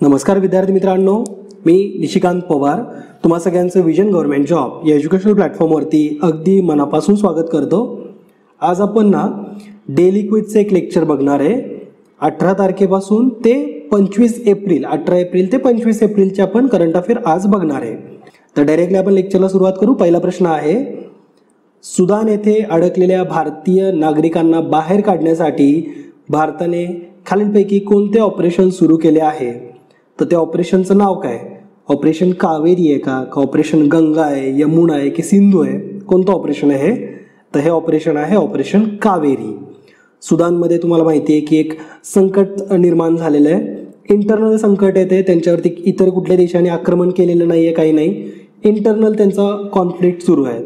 नमस्कार विद्यार्थी मित्रांनो, मी निशिकांत पवार तुम्हा सगळ्यांचं विजन गव्हर्नमेंट जॉब या एज्युकेशनल प्लॅटफॉर्मवरती अगदी मनापासून स्वागत करतो। आज आपण ना डेली क्विजचं एक लेक्चर बघणार आहे। 18 तारखेपासून ते 25 एप्रिल 18 एप्रिल ते 25 एप्रिलचे आपण करंट अफेअर आज बघणार आहे। तर डायरेक्टली आपण लेक्चरला सुरुवात करू। पहिला प्रश्न आहे, सुदान येथे अडकलेल्या भारतीय नागरिकांना बाहेर काढण्यासाठी भारताने खालीलपैकी कोणते ऑपरेशन सुरू केले आहे? तर त्या ऑपरेशनचं नाव काय? ऑपरेशन कावेरी आहे का ऑपरेशन गंगा आहे, यमुना आहे की सिंधू आहे? कोणतं ऑपरेशन आहे? तर हे ऑपरेशन आहे ऑपरेशन कावेरी। सुदानमध्ये तुम्हाला माहिती आहे की एक संकट निर्माण झालेलं आहे, इंटरनल संकट आहे ते। त्यांच्यावरती इतर कुठल्या देशाने आक्रमण केलेलं नाही आहे, काही नाही, इंटरनल त्यांचा कॉन्फ्लिक्ट सुरू आहे।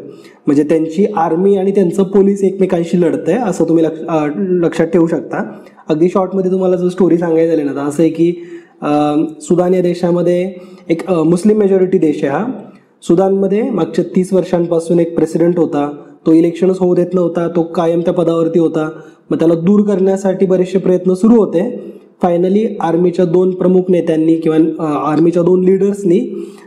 म्हणजे त्यांची आर्मी आणि त्यांचं पोलीस एकमेकांशी लढत आहे असं तुम्ही लक्षात ठेवू शकता। अगदी शॉर्टमध्ये तुम्हाला जर स्टोरी सांगायची झाली ना तर असं आहे की सुदान या देशामध्ये एक मुस्लिम मेजॉरिटी देश आहे हा। सुदानमध्ये मागच्या 30 वर्षांपासून एक प्रेसिडेंट होता, तो इलेक्शनच होऊ देत नव्हता, तो कायम त्या पदावरती होता। मग त्याला दूर करण्यासाठी बरेचसे प्रयत्न सुरू होते। फायनली आर्मीच्या 2 प्रमुख नेत्यांनी किंवा आर्मीच्या 2 लीडर्सनी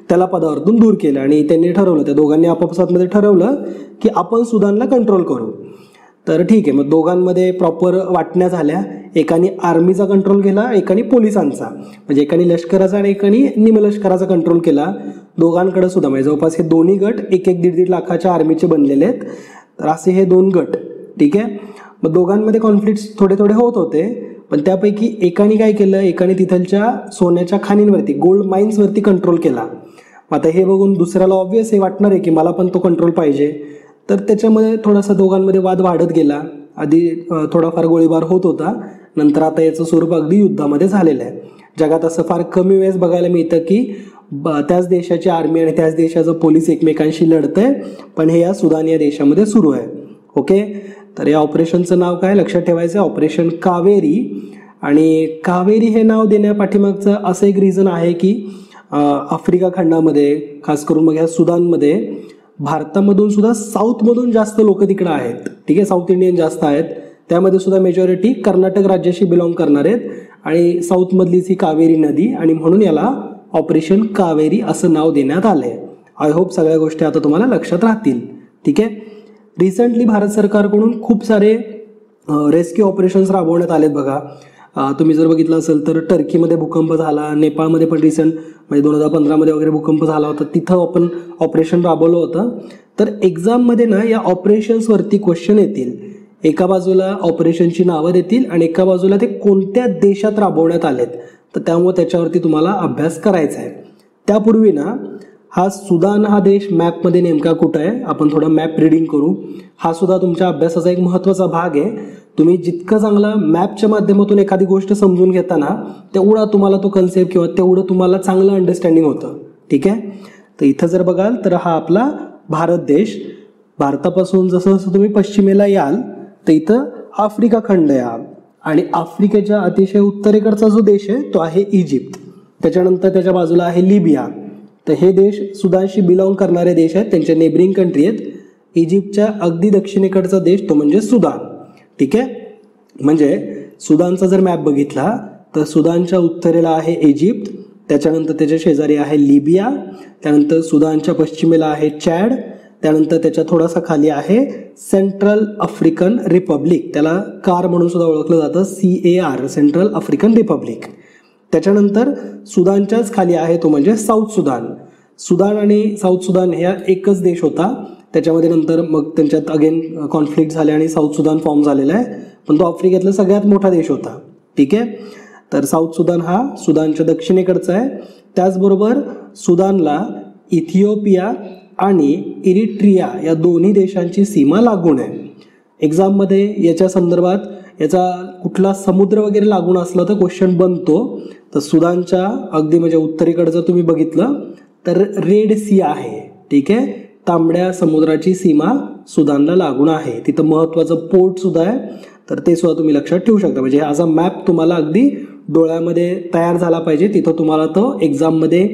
त्याला पदावरतून दूर केलं आणि त्यांनी ठरवलं, त्या दोघांनी आपापसातमध्ये ठरवलं की आपण सुदानला कंट्रोल करू। तर ठीक आहे, मग दोघांमध्ये प्रॉपर वाटण्या झाल्या, एकाने आर्मीचा कंट्रोल केला, एकाने पोलिसांचा, म्हणजे एकाने लष्कराचा आणि एकाने निमलष्कराचा कंट्रोल केला। दोघांकडे सुद्धा म्हणजे जवळपास हे दोन्ही गट 1-1.5 लाखाच्या आर्मीचे बनलेले आहेत। तर असे हे 2 गट, ठीक आहे। मग दोघांमध्ये कॉन्फ्लिक्ट्स थोडे थोडे होत होते, पण त्यापैकी एकाने काय केलं, एकाने तिथलच्या सोन्याच्या खाणींवरती, गोल्ड माइन्सवरती कंट्रोल केला। आता हे बघून दुसऱ्याला ऑब्वियस हे वाटणार आहे की मला पण तो कंट्रोल पाहिजे। तर त्याच्यामध्ये थोडासा दोघांमध्ये वाद वाढत गेला। आधी थोडाफार गोळीबार होत होता, नंतर आता याचं स्वरूप अगदी युद्धामध्ये झालेलं आहे। जगात असं फार कमी वेळेस बघायला मिळतं की त्याच देशाची आर्मी आणि त्याच देशाचं पोलीस एकमेकांशी लढतंय, पण हे या सुदान या देशामध्ये सुरू आहे। ओके, तर या ऑपरेशनचं नाव काय लक्षात ठेवायचं? ऑपरेशन कावेरी। आणि कावेरी हे नाव देण्यापाठीमागचं असं एक रिझन आहे की आफ्रिका खंडामध्ये, खास करून मग ह्या सुदानमध्ये, भारतामधून सुद्धा साऊथमधून जास्त लोक तिकडे आहेत, ठीक आहे, साऊथ इंडियन जास्त आहेत, त्यामध्ये सुद्धा मेजॉरिटी कर्नाटक राज्याशी बिलॉंग करणार आहेत आणि साऊथमधलीच ही कावेरी नदी, आणि म्हणून याला ऑपरेशन कावेरी असं नाव देण्यात आलं आहे। आय होप सगळ्या गोष्टी आता तुम्हाला लक्षात राहतील, ठीक आहे। रिसेंटली भारत सरकारकडून खूप सारे रेस्क्यू ऑपरेशन्स राबवण्यात आलेत बघा। तुम्ही जर बघितलं असेल तर टर्कीमध्ये भूकंप झाला, नेपाळमध्ये पण रिसेंट म्हणजे 2015 वगैरे भूकंप झाला होता, तिथं आपण ऑपरेशन राबवलं होतं। तर एक्झाममध्ये ना या ऑपरेशन्सवरती क्वेश्चन येतील, एका बाजूला ऑपरेशनची नावं देतील आणि एका बाजूला ते कोणत्या देशात राबवण्यात आलेत, तर त्यामुळे त्याच्यावरती तुम्हाला अभ्यास करायचा आहे। त्यापूर्वी ना हा सुदान हा देश मॅपमध्ये नेमका कुठं आहे आपण थोडा मॅप रिडिंग करू। हा सुद्धा तुमच्या अभ्यासाचा एक महत्त्वाचा भाग आहे। तुम्ही जितकं चांगला मॅपच्या माध्यमातून एखादी गोष्ट समजून घेताना तेवढा तुम्हाला तो कन्सेप्ट किंवा तेवढं तुम्हाला चांगलं अंडरस्टँडिंग होतं, ठीक आहे। तर इथं जर बघाल तर हा आपला भारत देश, भारतापासून जसं जसं तुम्ही पश्चिमेला याल तर इथं आफ्रिका खंड आहे आणि आफ्रिकेच्या अतिशय उत्तरेकडचा जो देश आहे तो आहे इजिप्त, त्याच्यानंतर त्याच्या बाजूला आहे लिबिया। तर हे देश सुदानशी बिलॉंग करणारे देश आहेत, त्यांच्या नेबरिंग कंट्री आहेत। इजिप्तच्या अगदी दक्षिणेकडचा देश तो म्हणजे सुदान, ठीक आहे। म्हणजे सुदानचा जर मॅप बघितला तर सुदानच्या उत्तरेला आहे इजिप्त, त्याच्यानंतर त्याच्या शेजारी आहे लिबिया, त्यानंतर सुदानच्या पश्चिमेला आहे चॅड, त्यानंतर त्याच्या थोडासा खाली आहे सेंट्रल आफ्रिकन रिपब्लिक, त्याला कार म्हणून सुद्धा ओळखलं जातं, CAR, सेंट्रल आफ्रिकन रिपब्लिक। त्याच्यानंतर सुदानच्याच खाली आहे तो म्हणजे साऊथ सुदान। सुदान आणि साऊथ सुदान ह्या एकच देश होता, त्याच्यामध्ये नंतर मग त्यांच्यात अगेन कॉन्फ्लिक्ट झाले आणि साऊथ सुदान फॉर्म झालेला आहे, पण तो आफ्रिकेतला सगळ्यात मोठा देश होता, ठीक आहे। तर साऊथ सुदान हा सुदानच्या दक्षिणेकडचा आहे। त्याचबरोबर सुदानला इथिओपिया आणि इरिट्रिया या दोन्ही देशांची सीमा लागून आहे। एक्झाममध्ये याच्या संदर्भात याचा कुठला समुद्र वगैरे लागून असला तर क्वेश्चन बनतो। तर सुदानच्या अगदी म्हणजे उत्तरेकडे जर तुम्ही बघितलं तर रेड सी आहे, ठीक आहे, तांबड्या समुद्राची सीमा सुदानला लागून आहे। तिथं महत्त्वाचं पोर्ट सुद्धा आहे, तर ते सुद्धा तुम्ही लक्षात ठेवू शकता। म्हणजे हा मॅप तुम्हाला अगदी डोळ्यामध्ये तयार झाला पाहिजे, तिथं तुम्हाला तो एक्झाममध्ये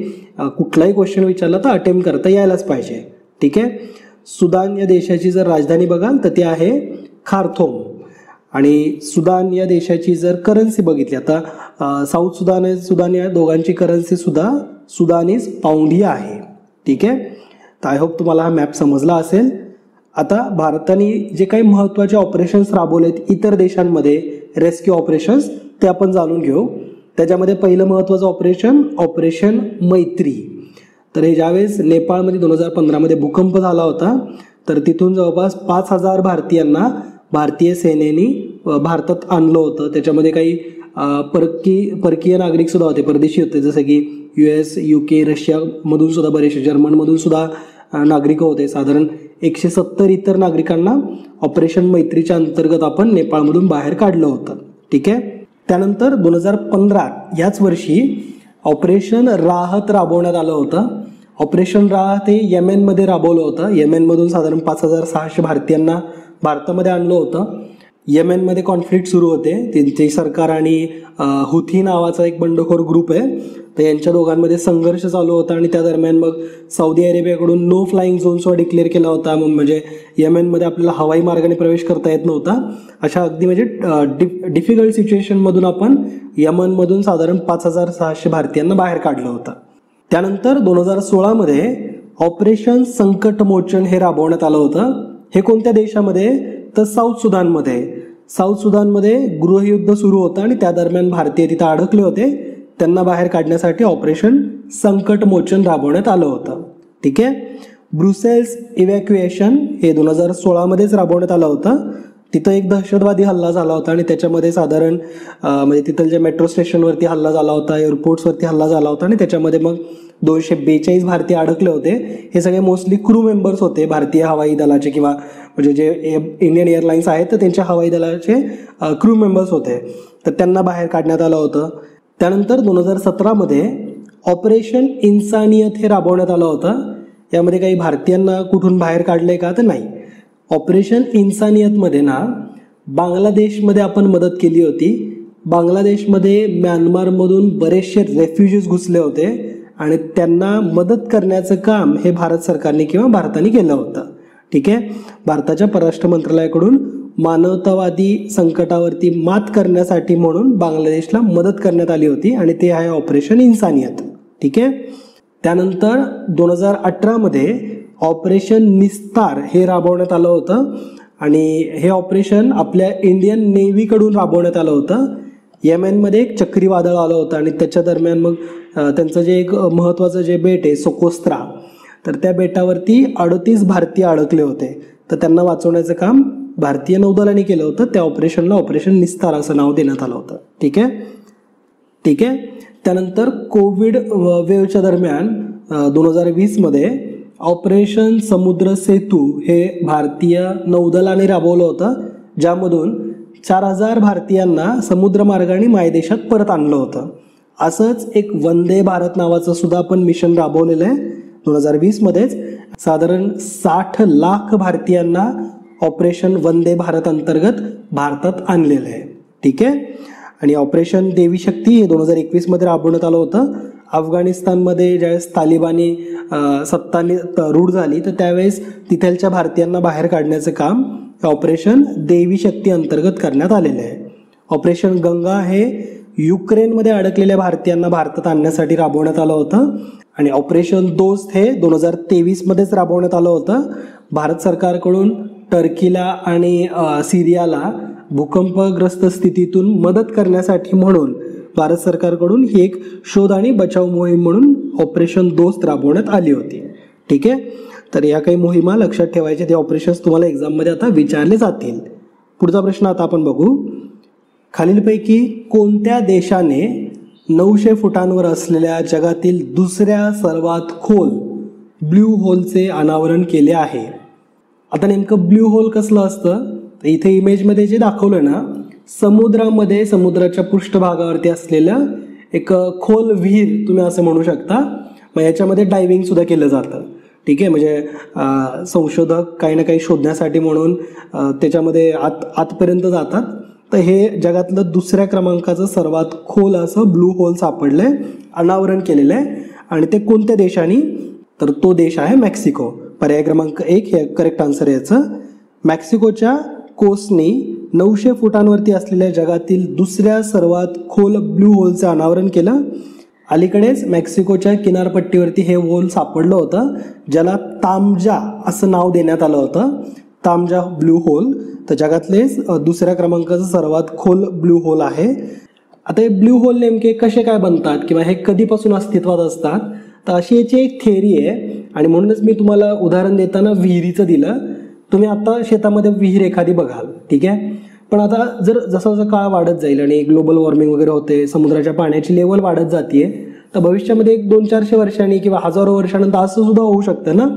कुठलाही क्वेश्चन विचारला तर अटेम्प्ट करता यायलाच पाहिजे, ठीक आहे। सुदान या देशाची जर राजधानी बघाल तर ती आहे खार्तूम आणि सुदान या देशाची जर करन्सी बघितली, आता साऊथ सुदान आणि सुदान या दोघांची करन्सी सुद्धा सुदानीज पाऊंड ही आहे. ठीक आहे, तर आय होप तुम्हाला हा मॅप समजला असेल. आता भारताने जे काही महत्त्वाचे ऑपरेशन्स राबवलेत इतर देशांमध्ये रेस्क्यू ऑपरेशन्स, ते आपण जाणून घेऊ. त्याच्यामध्ये पहिलं महत्त्वाचं ऑपरेशन मैत्री. तर हे ज्यावेळेस नेपाळमध्ये 2015 भूकंप झाला होता, तर तिथून जवळपास 5,000 भारतीयांना भारतीय सेनेने भारतात आणलं होतं. त्याच्यामध्ये काही परकीय नागरिक सुद्धा होते, परदेशी होते, जसं की US, UK, रशियामधून सुद्धा बरेचसे, जर्मनमधून सुद्धा नागरिक होते. साधारण 170 इतर नागरिकांना ऑपरेशन मैत्रीच्या अंतर्गत आपण नेपाळमधून बाहेर काढलं होतं. ठीक आहे. त्यानंतर 2015 याच वर्षी ऑपरेशन राहत राबवण्यात आलं होतं. ऑपरेशन राहत हे येमेनमध्ये राबवलं होतं. येमेनमधून साधारण 5,600 भारतीयांना भारतामध्ये आणलं होतं. येमेनमध्ये कॉन्फ्लिक्ट सुरू होते. त्यांचे सरकार आणि हुथी नावाचा एक बंडखोर ग्रुप आहे, तर यांच्या दोघांमध्ये संघर्ष चालू होता. आणि त्या दरम्यान मग सौदी अरेबियाकडून नो फ्लाईंग झोन सुद्धा डिक्लेअर केला होता. म्हणजे येमेनमध्ये आपल्याला हवाई मार्गाने प्रवेश करता येत नव्हता. अशा अगदी म्हणजे डिफिकल्ट सिच्युएशनमधून आपण यमनमधून साधारण 5,600 भारतीयांना बाहेर काढलं होतं. त्यानंतर 2016 ऑपरेशन संकटमोचन हे राबवण्यात आलं होतं. हे कोणत्या देशामध्ये, तर साऊथ सुदानमध्ये गृहयुद्ध सुरू होतं आणि त्या दरम्यान भारतीय तिथं अडकले होते. त्यांना बाहेर काढण्यासाठी ऑपरेशन संकटमोचन राबवण्यात आलं होतं. ठीक आहे. ब्रुसेल्स इव्हॅक्युएशन हे 2016 राबवण्यात आलं होतं. तिथं एक दहशतवादी हल्ला झाला होता आणि त्याच्यामध्ये साधारण म्हणजे तिथल्या मेट्रो स्टेशनवरती हल्ला झाला होता, एअरपोर्ट्सवरती हल्ला झाला होता आणि त्याच्यामध्ये मग 242 भारतीय अडकले होते. हे सगळे मोस्टली क्रू मेंबर्स होते भारतीय हवाई दलाचे, किंवा म्हणजे जे इंडियन एअरलाईन्स आहेत तर त्यांच्या हवाई दलाचे क्रू मेंबर्स होते. तर त्यांना बाहेर काढण्यात आलं होतं. त्यानंतर 2017 ऑपरेशन इन्सानियत हे राबवण्यात आलं होतं. यामध्ये काही भारतीयांना कुठून बाहेर काढलंय का, तर नाही. ऑपरेशन इन्सानियतमध्ये ना बांगलादेशमध्ये आपण मदत केली होती. बांगलादेशमध्ये म्यानमारमधून बरेचसे रेफ्युजीज घुसले होते आणि त्यांना मदत करण्याचं काम हे भारत सरकारने किंवा भारताने केलं होतं. ठीक आहे. भारताच्या परराष्ट्र मंत्रालयाकडून मानवतावादी संकटावरती मात करण्यासाठी म्हणून बांगलादेशला मदत करण्यात आली होती आणि ते आहे ऑपरेशन इन्सानियत. ठीक आहे. त्यानंतर 2018 ऑपरेशन निस्तार हे राबवण्यात आलं होतं आणि हे ऑपरेशन आपल्या इंडियन नेव्हीकडून राबवण्यात आलं होतं. येमेनमध्ये एक चक्रीवादळ आलं होतं आणि त्याच्या दरम्यान मग त्यांचं जे एक महत्त्वाचं जे बेट आहे सोकोस्त्रा, तर त्या बेटावरती 38 भारतीय अडकले होते. तर त्यांना वाचवण्याचं काम भारतीय नौदलाने केलं होतं. त्या ऑपरेशनला ऑपरेशन निस्तार असं नाव देण्यात आलं होतं. ठीक आहे. त्यानंतर कोविड वेव्हच्या दरम्यान 2020 ऑपरेशन समुद्र सेतू हे भारतीय नौदलाने राबवलं होतं, ज्यामधून 4,000 भारतीयांना समुद्रमार्गाने मायदेशात परत आणलं होतं. असंच एक वंदे भारत नावाचं सुद्धा आपण मिशन राबवलेलं आहे 2020 साधारण 60 लाख भारतीयांना ऑपरेशन वंदे भारत अंतर्गत भारतात आणलेलं आहे. ठीक आहे. आणि ऑपरेशन देवी शक्ती हे 2021 राबवण्यात आलं होतं. अफगाणिस्तानमध्ये ज्यावेळेस तालिबानी सत्ता रूढ झाली तर त्यावेळेस तिथलच्या भारतीयांना बाहेर काढण्याचं काम ऑपरेशन देवी शक्ती अंतर्गत करण्यात आलेलं आहे. ऑपरेशन गंगा हे युक्रेनमध्ये अडकलेल्या भारतीयांना भारतात आणण्यासाठी राबवण्यात आलं होतं. आणि ऑपरेशन दोस्त हे 2023 राबवण्यात आलं होतं. भारत सरकारकडून टर्कीला आणि सिरियाला भूकंपग्रस्त स्थितीतून मदत करण्यासाठी म्हणून भारत सरकारकडून ही एक शोध आणि बचाव मोहीम म्हणून ऑपरेशन दोस्त राबवण्यात आली होती. ठीक आहे. तर या काही मोहिमा लक्षात ठेवायच्या. ते ऑपरेशन्स तुम्हाला एक्झाममध्ये आता विचारले जातील. पुढचा प्रश्न आता आपण बघू. खालीलपैकी कोणत्या देशाने 900 फुटांवर असलेल्या जगातील दुसऱ्या सर्वात खोल ब्ल्यू होलचे अनावरण केले आहे? आता नेमकं ब्ल्यू होल कसलं असतं, तर इथे इमेजमध्ये जे दाखवलं ना, समुद्रामध्ये समुद्राच्या पृष्ठभागावरती असलेलं एक खोल विहीर तुम्ही असं म्हणू शकता. मग याच्यामध्ये डायव्हिंग सुद्धा केलं जातं. ठीक आहे. म्हणजे संशोधक काही ना काही शोधण्यासाठी म्हणून त्याच्यामध्ये आतपर्यंत जातात. तर हे जगातलं दुसऱ्या क्रमांकाचं सर्वात खोल असं ब्लू होल सापडलंय, अनावरण केलेलं आहे. आणि ते कोणत्या देशाने, तर तो देश आहे मेक्सिको. पर्याय क्रमांक 1 हे करेक्ट आन्सर आहे याचं. मेक्सिकोच्या कोस्टनी 900 फुटांवरती असलेल्या जगातील दुसऱ्या सर्वात खोल ब्लू होलचं अनावरण केलं. अलीकडेच मेक्सिकोच्या किनारपट्टीवरती हे होल सापडलं होतं, ज्याला तामजा असं नाव देण्यात आलं होतं, तामजा ब्लू होल. तर जगातलेच दुसऱ्या क्रमांकाचं सर्वात खोल ब्लू होल आहे. आता हे ब्लू होल नेमके कसे काय बनतात किंवा हे कधीपासून अस्तित्वात असतात, तर अशी याची एक थेअरी आहे. आणि म्हणूनच मी तुम्हाला उदाहरण देताना विहिरीचं दिलं. तुम्ही आता शेतामध्ये विहीर एखादी बघाल, ठीक आहे, पण आता जर जसा जसा काळ वाढत जाईल आणि ग्लोबल वॉर्मिंग वगैरे होते, समुद्राच्या पाण्याची लेवल वाढत जाते, तर भविष्यामध्ये एक 200-400 वर्षांनी किंवा हजारो वर्षानंतर असं सुद्धा होऊ शकतं ना,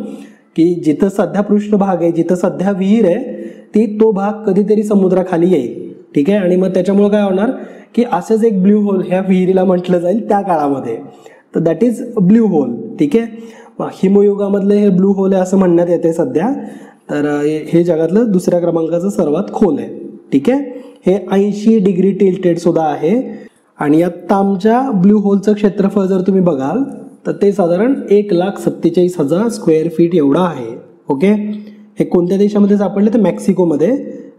की जिथं सध्या पृष्ठभाग आहे, जिथं सध्या विहीर आहे, तो भाग कधीतरी समुद्राखाली येईल, ठीक आहे. आणि मग त्याच्यामुळे काय होणार की असंच एक ब्ल्यू होल ह्या विहिरीला म्हटलं जाईल त्या काळामध्ये. तर दॅट इज ब्ल्यू होल, ठीक आहे. हिमयुगामधलं हे ब्लू होल आहे असं म्हणण्यात येते सध्या. तर हे जगातलं दुसऱ्या क्रमांकाचं सर्वात खोल आहे, ठीक आहे. हे 80 डिग्री टिल्टेड सुद्धा आहे. आणि या तामजा ब्ल्यू होलचं क्षेत्रफळ जर तुम्ही बघाल तर ते साधारण 1,47,000 स्क्वेअर फीट एवढं आहे. ओके, हे कोणत्या देशामध्ये सापडले तर मेक्सिकोमध्ये.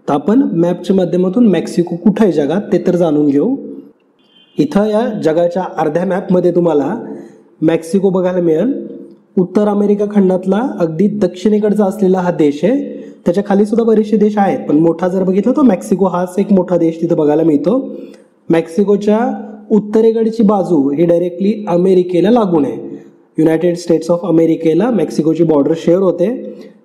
तर आपण मॅपच्या माध्यमातून मेक्सिको कुठं आहे जगात ते तर जाणून घेऊ. इथं या जगाच्या अर्ध्या मॅपमध्ये तुम्हाला मेक्सिको बघायला मिळेल. उत्तर अमेरिका खंडातला अगदी दक्षिणेकडचा असलेला हा देश आहे. त्याच्या खाली सुद्धा बरेचसे देश आहेत, पण मोठा जर बघितलं तर मेक्सिको हाच एक मोठा देश तिथं बघायला मिळतो. मेक्सिकोच्या उत्तरेकडची बाजू ही डायरेक्टली अमेरिकेला लागून आहे. युनायटेड स्टेट्स ऑफ अमेरिकेला मेक्सिकोची बॉर्डर शेअर होते.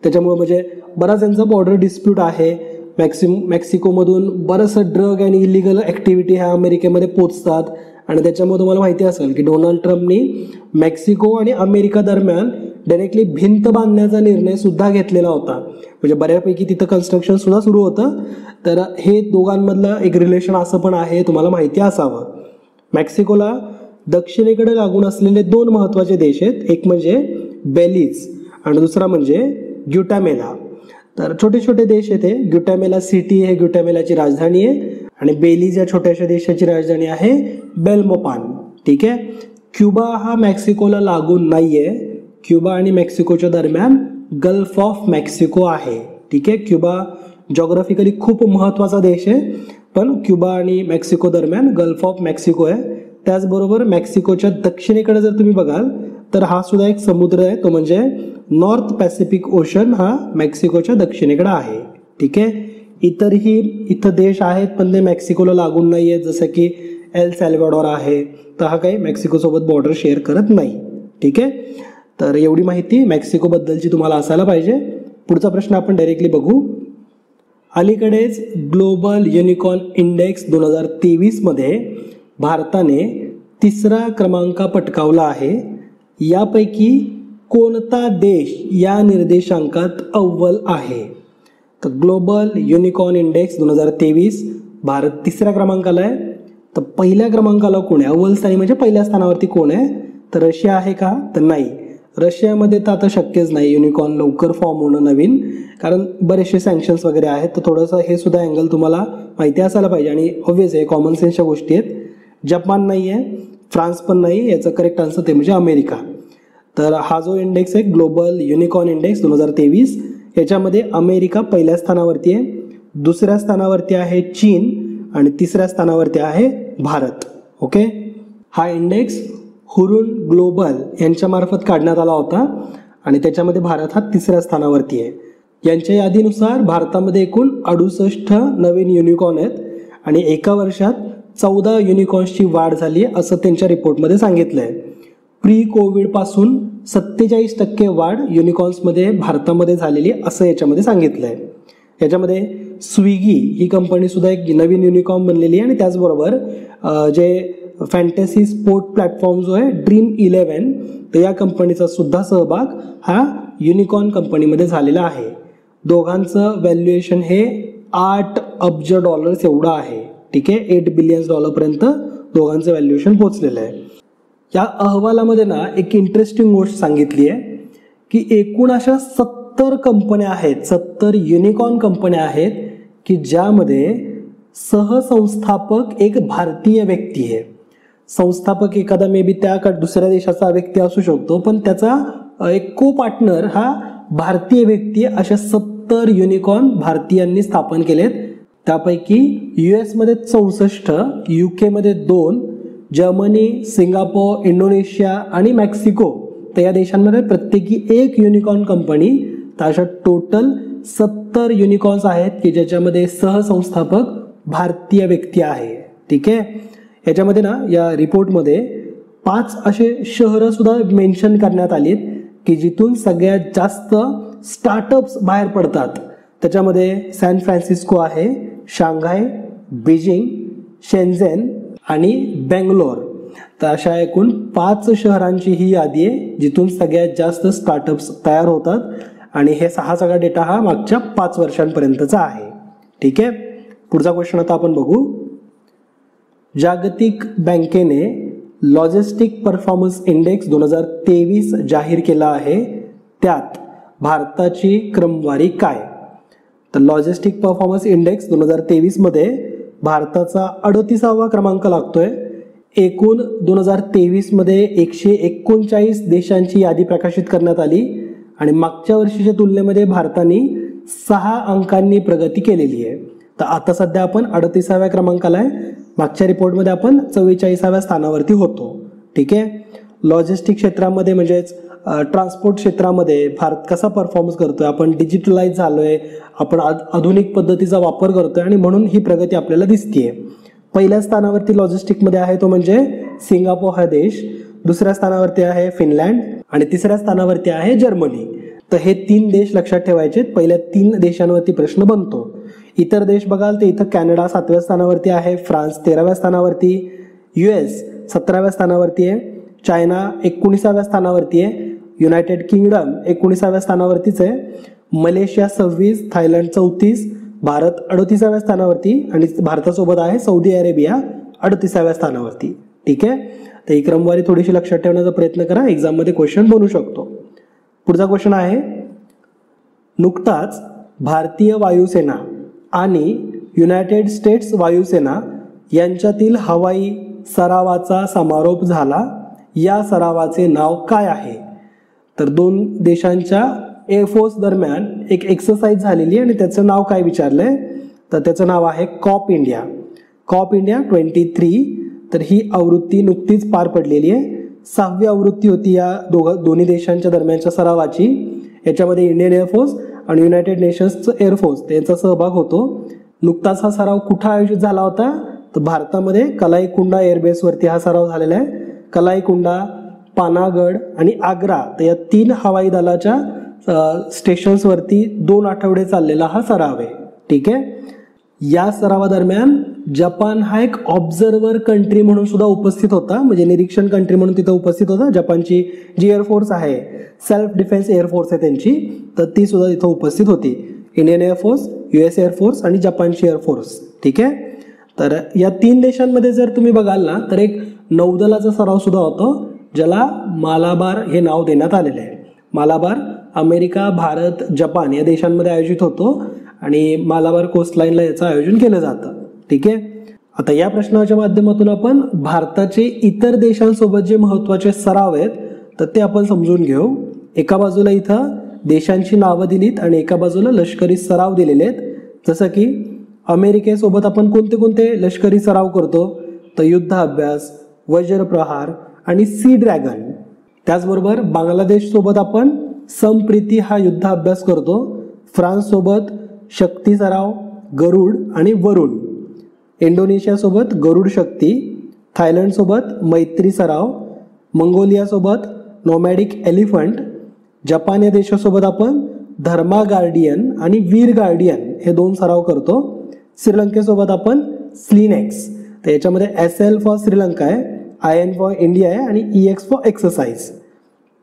त्याच्यामुळे म्हणजे बराच यांचा बॉर्डर डिस्प्यूट आहे. मेक्सिकोमधून बरंचसं ड्रग आणि इलिगल ॲक्टिव्हिटी ह्या अमेरिकेमध्ये पोचतात. आणि त्याच्यामुळे तुम्हाला माहिती असेल की डोनाल्ड ट्रम्पनी मेक्सिको आणि अमेरिका दरम्यान डायरेक्टली भिंत बांधण्याचा निर्णय सुद्धा घेतलेला होता. म्हणजे बऱ्यापैकी तिथं कन्स्ट्रक्शन सुद्धा सुरू होतं. तर हे दोघांमधलं एक रिलेशन असं पण आहे, तुम्हाला माहिती असावं. मेक्सिकोला दक्षिणेकडे लागून असलेले 2 महत्त्वाचे देश आहेत. एक म्हणजे बेलीज आणि दुसरा म्हणजे ग्युटामेला. तर छोटे छोटे देश आहेत. ग्युटामेला सिटी हे ग्युटामेलाची राजधानी आहे आणि बेलीज या छोट्याशा देशाची राजधानी आहे बेल्मोपान, ठीक आहे. क्युबा हा मेक्सिकोला लागून नाहीये. क्युबा आणि मेक्सिकोच्या दरम्यान गल्फ ऑफ मेक्सिको आहे, ठीक आहे. क्युबा जॉग्राफिकली खूप महत्त्वाचा देश आहे, पण क्युबा आणि मेक्सिको दरम्यान गल्फ ऑफ मेक्सिको आहे. त्याचबरोबर मेक्सिकोच्या दक्षिणेकडे जर तुम्ही बघाल तर हा सुद्धा एक समुद्र आहे, तो म्हणजे नॉर्थ पॅसिफिक ओशन हा मेक्सिकोच्या दक्षिणेकडे आहे, ठीक आहे. इतरही इथं देश आहेत पण ते मेक्सिकोला लागून नाही आहेत, जसं की एल सॅल्वाडोर आहे. तर हा काही मेक्सिकोसोबत बॉर्डर शेअर करत नाही, ठीक आहे. तर एवढी माहिती मेक्सिकोबद्दलची तुम्हाला असायला पाहिजे. पुढचा प्रश्न आपण डायरेक्टली बघू. अलीकडेच ग्लोबल युनिकॉर्न इंडेक्स 2023 मध्ये भारताने 3रा क्रमांक पटकावला आहे. यापैकी कोणता देश या निर्देशांकात अव्वल आहे? तर ग्लोबल युनिकॉर्न इंडेक्स 2023 भारत 3ऱ्या क्रमांकाला आहे. तर पहिल्या क्रमांकाला कोण आहे? अव्वल स्थानी म्हणजे पहिल्या स्थानावरती कोण आहे? तर रशिया आहे का? तर नाही. रशियामध्ये तर आता शक्यच नाही युनिकॉर्न लवकर फॉर्म होणं नवीन, कारण बरेचसे सँक्शन्स वगैरे आहेत. तर थोडंसं हे सुद्धा अँगल तुम्हाला माहिती असायला पाहिजे आणि ऑब्व्हियस आहे, कॉमन सेन्सच्या गोष्टी आहेत. जपान नाही आहे, फ्रान्स पण नाही. याचं करेक्ट आन्सर ते म्हणजे अमेरिका. तर हा जो इंडेक्स आहे ग्लोबल युनिकॉर्न इंडेक्स 2023, याच्यामध्ये अमेरिका पहिल्या स्थानावरती आहे, 2ऱ्या स्थानावरती आहे चीन आणि 3ऱ्या स्थानावरती आहे भारत. ओके, हा इंडेक्स हुरुन ग्लोबल यांच्यामार्फत काढण्यात आला होता आणि त्याच्यामध्ये भारत हा 3ऱ्या स्थानावरती आहे. यांच्या यादीनुसार भारतामध्ये एकूण 68 नवीन युनिकॉर्न आहेत आणि एका वर्षात 14 युनिकॉर्न्सची वाढ झाली आहे असं त्यांच्या रिपोर्टमध्ये सांगितलं आहे. प्री कोविडपासून 47% वाढ युनिकॉर्न्समध्ये भारतामध्ये झालेली असं याच्यामध्ये सांगितलं आहे. याच्यामध्ये स्विगी ही कंपनी सुद्धा एक नवीन युनिकॉर्न बनलेली आहे आणि त्याचबरोबर जे फॅन्टसी स्पोर्ट प्लॅटफॉर्म जो आहे Dream11, तर या कंपनीचा सुद्धा सहभाग हा युनिकॉर्न कंपनीमध्ये झालेला आहे. दोघांचं व्हॅल्युएशन हे $8 अब्ज एवढं आहे, ठीक आहे. $8 बिलियन पर्यंत दोघांचं व्हॅल्युएशन पोहोचलेलं आहे. या अहवालामध्ये ना एक इंटरेस्टिंग गोष्ट सांगितली आहे की एकूण अशा 70 कंपन्या आहेत, 70 युनिकॉर्न कंपन्या आहेत की ज्यामध्ये सहसंस्थापक एक भारतीय व्यक्ती आहे. संस्थापक एखादा मे बी त्या दुसऱ्या देशाचा व्यक्ती असू शकतो, पण त्याचा एक को पार्टनर हा भारतीय व्यक्ती आहे. अशा 70 युनिकॉर्न भारतीयांनी स्थापन केलेत. त्यापैकी US मध्ये 64, UK मध्ये 2, जर्मनी, सिंगापूर, इंडोनेशिया आणि मेक्सिको, तर या देशांमध्ये प्रत्येकी 1 युनिकॉर्न कंपनी. तर अशा टोटल 70 युनिकॉर्न्स आहेत की ज्याच्यामध्ये सहसंस्थापक भारतीय व्यक्ती आहे. ठीक आहे. याच्यामध्ये ना या रिपोर्टमध्ये 5 असे शहरं सुद्धा मेन्शन करण्यात आलीत की जिथून सगळ्यात जास्त स्टार्टअप्स बाहेर पडतात. त्याच्यामध्ये सॅन फ्रान्सिस्को आहे, शांघाय, बीजिंग, शेन्झेन आणि बेंगलोर. तर अशा एकूण 5 शहरांची ही यादी आहे जिथून सगळ्यात जास्त स्टार्टअप्स तयार होतात आणि हे सगळा डेटा हा मागच्या 5 वर्षांपर्यंतचा आहे. ठीक आहे. पुढचा क्वेश्चन आता आपण बघू. जागतिक बँकेने लॉजिस्टिक परफॉर्मन्स इंडेक्स 2023 जाहीर केला आहे. त्यात भारताची क्रमवारी काय? तर लॉजिस्टिक परफॉर्मन्स इंडेक्स 2023 मध्ये भारताचा 38वा क्रमांक लागतोय. एकूण 2023 मध्ये 139 देशांची यादी प्रकाशित करण्यात आली आणि मागच्या वर्षीच्या तुलनेमध्ये भारताने 6 अंकांनी प्रगती केलेली आहे. तर आता सध्या आपण 38व्या क्रमांकाला आहे. मागच्या रिपोर्टमध्ये आपण 44व्या स्थानावरती होतो. ठीक आहे. लॉजिस्टिक क्षेत्रामध्ये म्हणजेच ट्रान्सपोर्ट क्षेत्रामध्ये भारत कसा परफॉर्मन्स करतोय, आपण डिजिटलाइज झालोय, आपण आधुनिक पद्धतीचा वापर करतोय आणि म्हणून ही प्रगती आपल्याला दिसतीये. पहिल्या स्थानावरती लॉजिस्टिकमध्ये आहे तो म्हणजे सिंगापूर हा देश, दुसऱ्या स्थानावरती आहे फिनलँड आणि तिसऱ्या स्थानावरती आहे जर्मनी. तर हे 3 देश लक्षात ठेवायचे. पहिल्या 3 देशांवरती प्रश्न बनतो. इतर देश बघाल तर इथं कॅनडा 7व्या स्थानावरती आहे, फ्रान्स 13व्या स्थानावरती, US 17व्या स्थानावरती आहे, चायना 19व्या स्थानावरती आहे, युनायटेड किंगडम 19व्या स्थानावरतीच आहे, मलेशिया 26, थायलंड 34, भारत 38व्या स्थानावरती आणि भारतासोबत आहे सौदी अरेबिया 38व्या स्थानावरती. ठीक आहे. तर ही क्रमवारी थोडीशी लक्षात ठेवण्याचा प्रयत्न करा, एक्झाममध्ये क्वेश्चन बनू शकतो. पुढचा क्वेश्चन आहे, नुकताच भारतीय वायुसेना आणि युनायटेड स्टेट्स वायुसेना यांच्यातील हवाई सरावाचा समारोप झाला. या सरावाचे नाव काय आहे? तर 2 देशांच्या एअरफोर्स दरम्यान एक एक्सरसाइज झालेली आणि त्याचं नाव काय विचारलंय? तर त्याचं नाव आहे कॉप इंडिया. COP India 23. तर ही आवृत्ती नुकतीच पार पडलेली आहे. 6वी आवृत्ती होती या दोन्ही देशांच्या दरम्यानच्या सरावाची. याच्यामध्ये इंडियन एअरफोर्स आणि युनायटेड नेशन्सचं एअरफोर्स यांचा सहभाग होतो. नुकताच हा सराव कुठं आयोजित झाला होता? तर भारतामध्ये कलाईकुंडा एअरबेसवरती हा सराव झालेला आहे. कलाईकुंडा, पानागड आणि आग्रा, तर या 3 हवाई दलाच्या स्टेशन्सवरती 2 आठवडे चाललेला हा सराव आहे. ठीक आहे. या सरावादरम्यान जपान हा एक ऑब्झर्वर कंट्री म्हणून सुद्धा उपस्थित होता, म्हणजे निरीक्षण कंट्री म्हणून तिथं उपस्थित होता. जपानची जी एअरफोर्स आहे, सेल्फ डिफेन्स एअरफोर्स आहे त्यांची, तर ती सुद्धा तिथं उपस्थित होती. इंडियन एअरफोर्स, US एअरफोर्स आणि जपानची एअरफोर्स. ठीक आहे. तर या 3 देशांमध्ये जर तुम्ही बघाल ना तर एक नौदलाचा सराव सुद्धा होतो ज्याला मालाबार हे नाव देण्यात आलेले आहे. मालाबार अमेरिका, भारत, जपान या देशांमध्ये आयोजित होतो आणि मालाबार कोस्टलाईनला याचं आयोजन केलं जातं. ठीक आहे. आता या प्रश्नाच्या माध्यमातून आपण भारताचे इतर देशांसोबत जे महत्त्वाचे सराव आहेत तर ते आपण समजून घेऊ. एका बाजूला इथं देशांची नावं दिलीत आणि एका बाजूला लष्करी सराव दिलेले आहेत. जसं की अमेरिकेसोबत आपण कोणते कोणते लष्करी सराव करतो? तर युद्ध अभ्यास, वज्रप्रहार आणि सी ड्रॅगन. त्याचबरोबर बांगलादेश सोबत आपण समप्रीती हा युद्ध अभ्यास करतो. फ्रान्स सोबत शक्ती सराव, गरुड आणि वरुण. इंडोनेशिया सोबत गरुड शक्ती, थायलंड सोबत मैत्री सराव, मंगोलिया सोबत नोमॅडिक एलिफंट, जपान या देशासोबत आपण धर्मा गार्डियन आणि वीर गार्डियन हे 2 सराव करतो. श्रीलंकेसोबत आपण स्लिनेक्स, तर याच्यामध्ये SL फॉर श्रीलंका आहे, IN फॉर इंडिया आहे आणि EX फॉर एक्सरसाइज.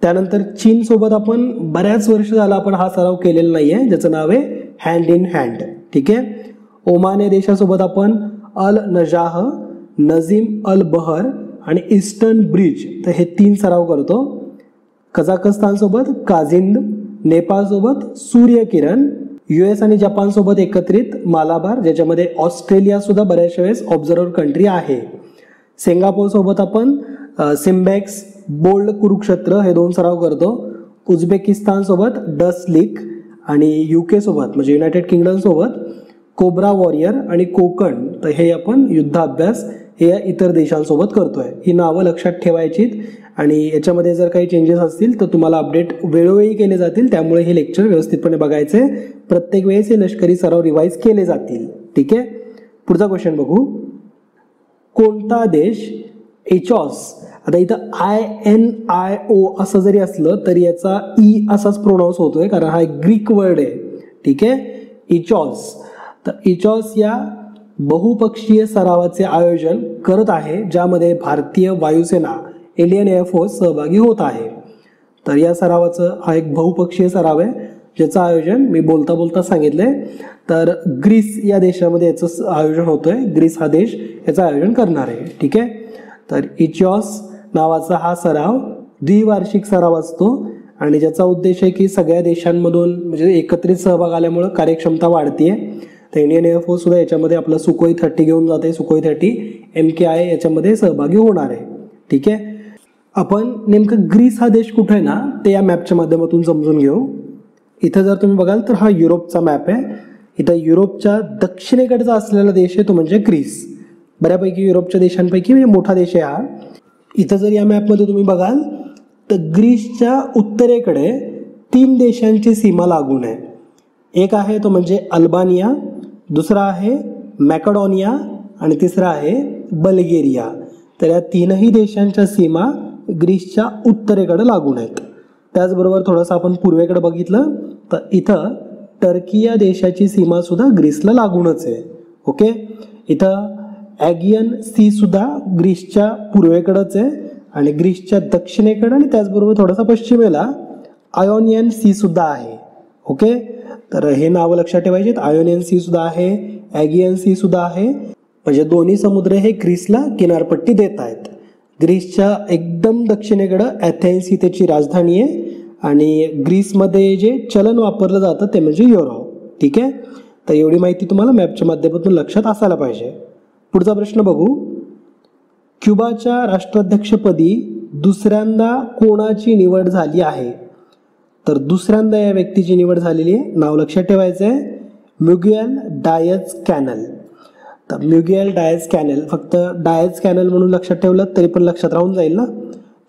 त्यानंतर चीन सोबत आपण बऱ्याच वर्ष झाला आपण हा सराव केलेला नाहीये, ज्याचं नाव आहे हँड इन हँड. ठीक आहे. ओमान या देशासोबत आपण अल नजाह, नजीम अल बहर आणि ईस्टर्न ब्रिज, तर हे 3 सराव करतो. कझाकस्तान सोबत काझिंद, नेपाळ सोबत सूर्यकिरण, US आणि जपान सोबत एकत्रित मालाबार, ज्याच्यामध्ये ऑस्ट्रेलिया सुद्धा बऱ्याचशा वेळेस ऑब्झर्वर कंट्री आहे. सिंगापूर सोबत आपण सिम्बॅक्स, बोल्ड कुरुक्षेत्र हे 2 सराव करतो. उझबेकिस्तान सोबत डसलिक आणि UK सोबत म्हणजे युनायटेड किंगडम सोबत कोब्रा वॉरियर आणि कोकण, तर हे आपण युद्धाभ्यास हे या इतर देशांसोबत करतोय. ही नावं लक्षात ठेवायचीत आणि याच्यामध्ये जर काही चेंजेस असतील तर तुम्हाला अपडेट वेळोवेळी केले जातील. त्यामुळे हे लेक्चर व्यवस्थितपणे बघायचे. प्रत्येक वेळेस हे लष्करी सराव रिवाईज केले जातील. ठीक आहे. पुढचा क्वेश्चन बघू. कोणता देश एचॉस, आता इथं INIO असं जरी असलं तरी याचा ई असाच प्रोनाऊन्स होतोय कारण हा एक ग्रीक वर्ड आहे. ठीक आहे. इचॉस, तर इचॉस या बहुपक्षीय सरावाचे आयोजन करत आहे ज्यामध्ये भारतीय वायुसेना, इंडियन एअरफोर्स सहभागी होत आहे. तर या सरावाचं हा एक बहुपक्षीय सराव आहे ज्याचं आयोजन मी बोलता बोलता सांगितलंय. तर ग्रीस या देशामध्ये याचं आयोजन होतोय. ग्रीस हा देश याचं आयोजन करणार आहे. ठीक आहे. तर इचॉस नावाचा हा सराव द्विवार्षिक सराव असतो आणि ज्याचा उद्देश आहे की सगळ्या देशांमधून म्हणजे एकत्रित सहभाग आल्यामुळे कार्यक्षमता वाढते. तर इंडियन एअरफोर्स सुद्धा याच्यामध्ये आपलं सुखोई 30 घेऊन जाते. सुखोई 30 MKI याच्यामध्ये सहभागी होणार आहे. ठीक आहे. आपण नेमकं ग्रीस हा देश कुठे आहे ना ते या मॅपच्या माध्यमातून समजून घेऊ. इथं जर तुम्ही बघाल तर हा युरोपचा मॅप आहे. इथं युरोपच्या दक्षिणेकडचा असलेला देश आहे तो म्हणजे ग्रीस. बऱ्यापैकी युरोपच्या देशांपैकी म्हणजे मोठा देश आहे हा. इथं जर या मॅपमध्ये तुम्ही बघाल तर ग्रीसच्या उत्तरेकडे 3 देशांची सीमा लागून आहे. एक आहे तो म्हणजे अल्बानिया, दुसरा आहे मॅकेडोनिया आणि तिसरा आहे बल्गेरिया. तर या 3ही देशांच्या सीमा ग्रीसच्या उत्तरेकडे लागून आहेत. त्याचबरोबर थोडंसं आपण पूर्वेकडे बघितलं तर इथं टर्की या देशाची सीमा सुद्धा ग्रीसला लागूनच आहे. ओके. इथं ॲगियन सी सुद्धा ग्रीसच्या पूर्वेकडंच आहे आणि ग्रीसच्या दक्षिणेकडे आणि त्याचबरोबर थोडासा पश्चिमेला आयोनियन सी सुद्धा आहे. ओके. तर हे नावं लक्षात ठेवायचे. आयोनियन सी सुद्धा आहे, ॲगियन सी सुद्धा आहे. म्हणजे दोन्ही समुद्र हे ग्रीसला किनारपट्टी देत आहेत. ग्रीसच्या एकदम दक्षिणेकडं ॲथेन्स ही त्याची राजधानी आहे आणि ग्रीसमध्ये जे चलन वापरलं जातं ते म्हणजे युरो. ठीक आहे. तर एवढी माहिती तुम्हाला मॅपच्या माध्यमातून लक्षात असायला पाहिजे. पुढचा प्रश्न बघू. क्युबाच्या राष्ट्राध्यक्षपदी दुसऱ्यांदा कोणाची निवड झाली आहे? तर दुसऱ्यांदा या व्यक्तीची निवड झालेली आहे. नाव लक्षात ठेवायचं आहे मिग्युएल डायझ कॅनल. तर मिग्युएल डायझ कॅनल, फक्त डायझ कॅनल म्हणून लक्षात ठेवलं तरी पण लक्षात राहून जाईल ना.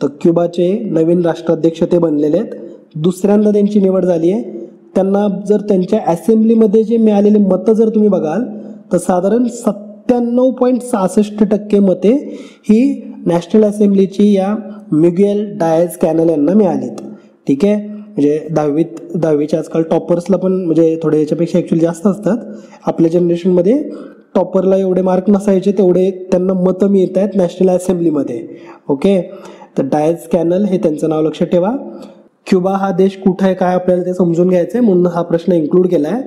तर क्युबाचे नवीन राष्ट्राध्यक्ष ते बनलेले आहेत. दुसऱ्यांदा त्यांची निवड झाली आहे. त्यांना जर त्यांच्या असेंब्लीमध्ये जे मिळालेले मतं जर तुम्ही बघाल तर साधारण 97.66% मते ही नॅशनल असेंब्लीची या मिग्युएल डायझ कॅनल यांना मिळालीत. ठीक आहे. म्हणजे दहावीच्या आजकाल टॉपर्सला पण म्हणजे थोडे याच्यापेक्षा ॲक्च्युली जास्त असतात. आपल्या जनरेशनमध्ये टॉपरला एवढे मार्क नसायचे तेवढे त्यांना मतं मिळत आहेत नॅशनल असेंब्लीमध्ये. ओके. तर डायझ कॅनल हे त्यांचं नाव लक्षात ठेवा. क्युबा हा देश कुठं आहे काय आपल्याला ते समजून घ्यायचं आहे म्हणून हा प्रश्न इन्क्लूड केला आहे.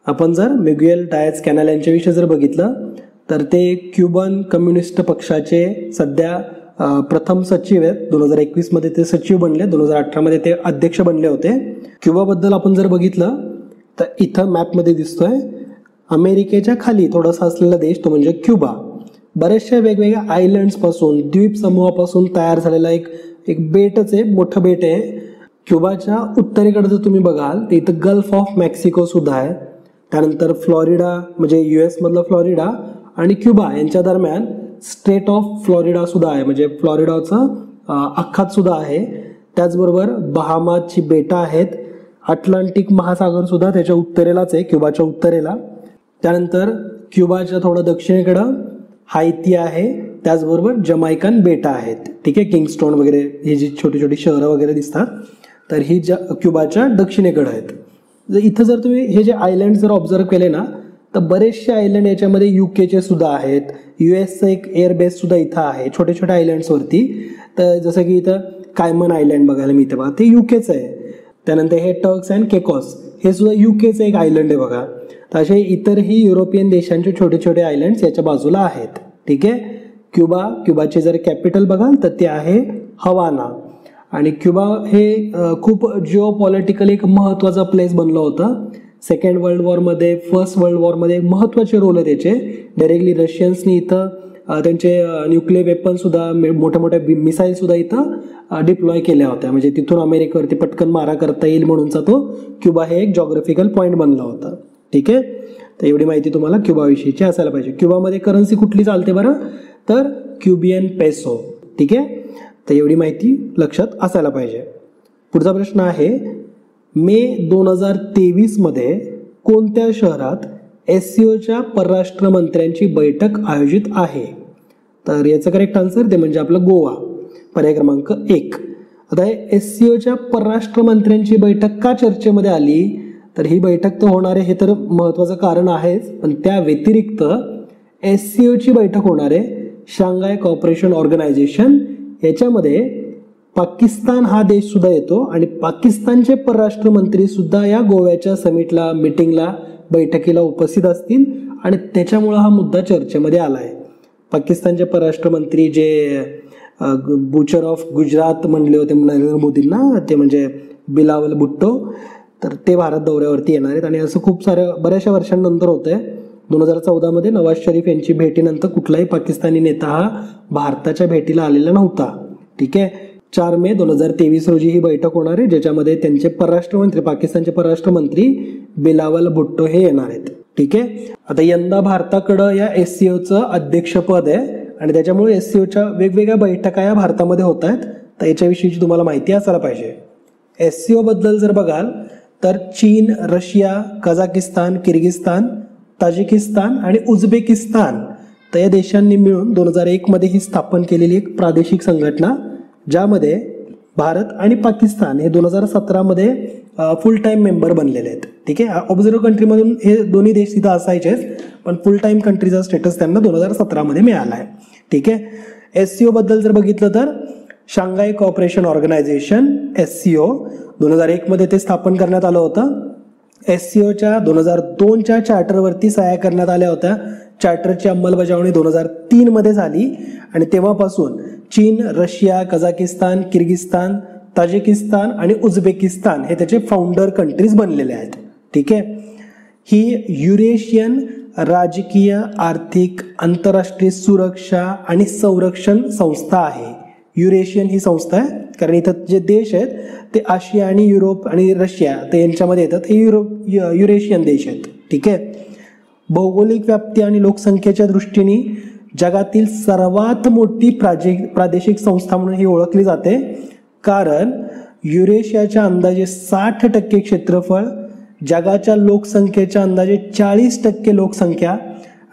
आपण जर मिग्युएल डायझ कॅनल यांच्याविषयी जर बघितलं तर ते क्युबन कम्युनिस्ट पक्षाचे सध्या प्रथम सचिव आहेत. 2021 ते सचिव बनले. 2018 ते अध्यक्ष बनले होते. क्युबाबद्दल आपण जर बघितलं तर इथं मॅपमध्ये दिसतोय अमेरिकेच्या खाली थोडासा असलेला देश तो म्हणजे क्युबा. बऱ्याचशा वेगवेगळ्या आयलंड्सपासून, द्वीप समूहापासून तयार झालेला एक बेटच आहे, मोठं बेट आहे. क्युबाच्या उत्तरेकडे जर तुम्ही बघाल तर इथं गल्फ ऑफ मेक्सिको सुद्धा आहे. त्यानंतर फ्लॉरिडा म्हणजे US मधलं फ्लॉरिडा आणि क्युबा यांच्या दरम्यान स्टेट ऑफ फ्लॉरिडा सुद्धा आहे. म्हणजे फ्लॉरिडाचा आखात सुद्धा आहे. त्याचबरोबर बहामाची बेटं आहेत. अटलांटिक महासागर सुद्धा त्याच्या उत्तरेलाच आहे, क्युबाच्या उत्तरेला. त्यानंतर क्युबाच्या थोडं दक्षिणेकडं हायती आहे. त्याचबरोबर जमैकन बेटं आहेत. ठीक आहे. किंगस्टोन वगैरे ही जी छोटी छोटी शहरं वगैरे दिसतात तर ही क्युबाच्या दक्षिणेकडं आहेत. इथं जर तुम्ही हे जे आयलंड जर ऑब्झर्व केले ना तर बरेचसे आयलंड याच्यामध्ये UKचे सुद्धा आहेत. USचं एक एअरबेस सुद्धा इथं आहे छोटे छोटे आयलंड्सवरती. तर जसं की इथं कायमन आयलंड बघायला मिळते बघा, ते UKचं आहे. त्यानंतर हे टर्क्स अँड केकॉस हे सुद्धा UKचं एक आयलंड आहे बघा. तर असे इतरही युरोपियन देशांचे छोटे छोटे आयलंड्स याच्या बाजूला आहेत. ठीक आहे. क्युबाची जर कॅपिटल बघाल तर ते आहे हवाना. आणि क्युबा हे खूप जिओ पॉलिटिकल एक महत्त्वाचा प्लेस बनलं होतं. सेकंड वर्ल्ड वॉरमध्ये, फर्स्ट वर्ल्ड वॉरमध्ये महत्त्वाचे रोल आहे त्याचे. डायरेक्टली रशियन्सनी इथं त्यांचे न्यूक्लिअर वेपनसुद्धा, मोठ्या मोठ्या मिसाईलसुद्धा इथं डिप्लॉय केल्या होत्या. म्हणजे तिथून अमेरिकेवरती पटकन मारा करता येईल म्हणूनचा तो क्युबा हे एक जॉग्राफिकल पॉईंट बनला होता. ठीक आहे. तर एवढी माहिती तुम्हाला क्युबाविषयीची असायला पाहिजे. क्युबामध्ये करन्सी कुठली चालते बरं, तर क्युबियन पेसो. ठीक आहे, तर एवढी माहिती लक्षात असायला पाहिजे. पुढचा प्रश्न आहे, मे 2023 कोणत्या शहरात SCOच्या परराष्ट्र मंत्र्यांची बैठक आयोजित आहे? तर याचं करेक्ट आन्सर ते म्हणजे आपलं गोवा, पर्याय क्रमांक 1. आता SCOच्या परराष्ट्र मंत्र्यांची बैठक का चर्चेमध्ये आली, तर ही बैठक तर होणार आहे हे तर महत्त्वाचं कारण आहेच, पण त्या व्यतिरिक्त SCOची बैठक होणार आहे शांघाय कोऑपरेशन ऑर्गनायझेशन. याच्यामध्ये पाकिस्तान हा देश सुद्धा येतो आणि पाकिस्तानचे परराष्ट्र मंत्री सुद्धा या गोव्याच्या समिटला, मीटिंगला, बैठकीला उपस्थित असतील आणि त्याच्यामुळं हा मुद्दा चर्चेमध्ये आला आहे. पाकिस्तानचे परराष्ट्र मंत्री जे बुचर ऑफ गुजरात म्हणले होते नरेंद्र मोदींना, ते म्हणजे बिलावल भुट्टो, तर ते भारत दौऱ्यावरती येणार आहेत. आणि असं खूप बऱ्याचशा वर्षांनंतर होत आहे. 2014 नवाज शरीफ यांची भेटीनंतर कुठलाही पाकिस्तानी नेता हा भारताच्या भेटीला आलेला नव्हता. ठीक आहे, 4 मे 2023 रोजी ही बैठक होणार आहे, ज्याच्यामध्ये त्यांचे परराष्ट्रमंत्री, पाकिस्तानचे परराष्ट्रमंत्री बिलावल भुट्टो हे येणार आहेत. ठीक आहे, आता यंदा भारताकडं या SCOचं अध्यक्षपद आहे आणि त्याच्यामुळे SCOच्या वेगवेगळ्या बैठका या भारतामध्ये होत आहेत. तर याच्याविषयीची तुम्हाला माहिती असायला पाहिजे. SCO बद्दल जर बघाल तर चीन, रशिया, कझाकिस्तान, किर्गिस्तान, ताजिकिस्तान आणि उझबेकिस्तान, तर या देशांनी मिळून 2001 ही स्थापन केलेली एक प्रादेशिक संघटना, ज्यामध्ये भारत आणि पाकिस्तान हे 2017 फुल टाईम मेंबर बनलेले आहेत. ठीक आहे, ऑब्झर्व्ह कंट्रीमधून हे दोन्ही देश तिथं असायचेच, पण फुल टाईम कंट्रीचा स्टेटस त्यांना 2017 मिळाला आहे. ठीक आहे, SCO बद्दल जर बघितलं तर शांघाय कोऑपरेशन ऑर्गनायझेशन SCO 2001 ते स्थापन करण्यात आलं होतं. SCOच्या 2002च्या चार्टरवरती सह्या करण्यात आल्या होत्या. चार्टरची अंमलबजावणी 2003 झाली आणि तेव्हापासून चीन, रशिया, कझाकिस्तान, किर्गिस्तान, ताजिकिस्तान आणि उझबेकिस्तान हे त्याचे फाउंडर कंट्रीज बनलेले आहेत. ठीक आहे, ही युरेशियन राजकीय, आर्थिक, आंतरराष्ट्रीय सुरक्षा आणि संरक्षण संस्था आहे. युरेशियन ही संस्था आहे कारण इथं जे देश आहेत ते आशिया आणि युरोप आणि रशिया तर यांच्यामध्ये येतात. हे युरेशियन देश आहेत. ठीक आहे, भौगोलिक व्याप्ती आणि लोकसंख्येच्या दृष्टीने जगातील सर्वात मोठी प्रादेशिक संस्था म्हणून ही ओळखली जाते, कारण युरेशियाच्या अंदाजे 60% क्षेत्रफळ, जगाच्या लोकसंख्येच्या अंदाजे 40% लोकसंख्या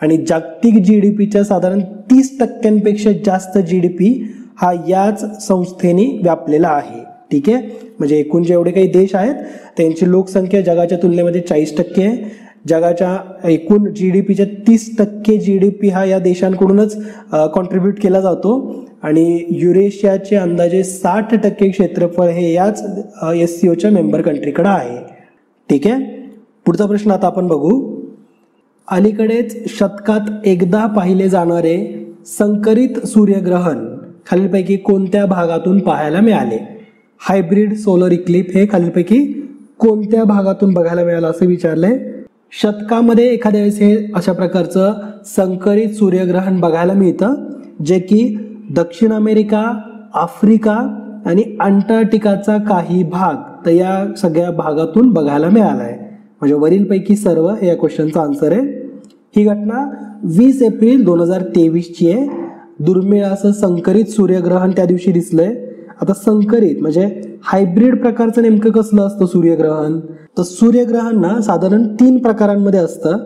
आणि जागतिक GDPच्या साधारण 30% जास्त GDP हा याच संस्थेने व्यापलेला आहे. ठीक आहे, म्हणजे एकूण जेवढे काही देश आहेत त्यांची लोकसंख्या जगाच्या तुलनेमध्ये 40% आहे. जगाच्या एकूण GDPच्या 30% GDP हा या देशांकडूनच कॉन्ट्रीब्यूट केला जातो आणि युरेशियाचे अंदाजे 60% क्षेत्रफळ हे याच SCOच्या मेंबर कंट्रीकडे आहे. ठीक आहे, पुढचा प्रश्न आता आपण बघू. अलीकडेच शतकात एकदा पाहिले जाणारे संकरित सूर्यग्रहण खालीलपैकी कोणत्या भागातून पाहायला मिळाले? हायब्रिड सोलर इक्लिप हे खालीलपैकी कोणत्या भागातून बघायला मिळालं असं विचारलंय. शतकामध्ये एखाद्या वेळेस हे अशा प्रकारचं संकरित सूर्यग्रहण बघायला मिळतं, जे की दक्षिण अमेरिका, आफ्रिका आणि अंटार्क्टिकाचा काही भाग तर या सगळ्या भागातून बघायला मिळाला आहे. म्हणजे वरीलपैकी सर्व हे या क्वेश्चनचा आन्सर आहे. ही घटना 20 एप्रिल 2023 आहे. दुर्मिळ असं संकरित सूर्यग्रहण त्या दिवशी दिसलंय. आता संकरित म्हणजे हायब्रिड प्रकारचं नेमकं कसलं असतं सूर्यग्रहण? तर सूर्यग्रहण ना साधारण 3 प्रकारांमध्ये असतं.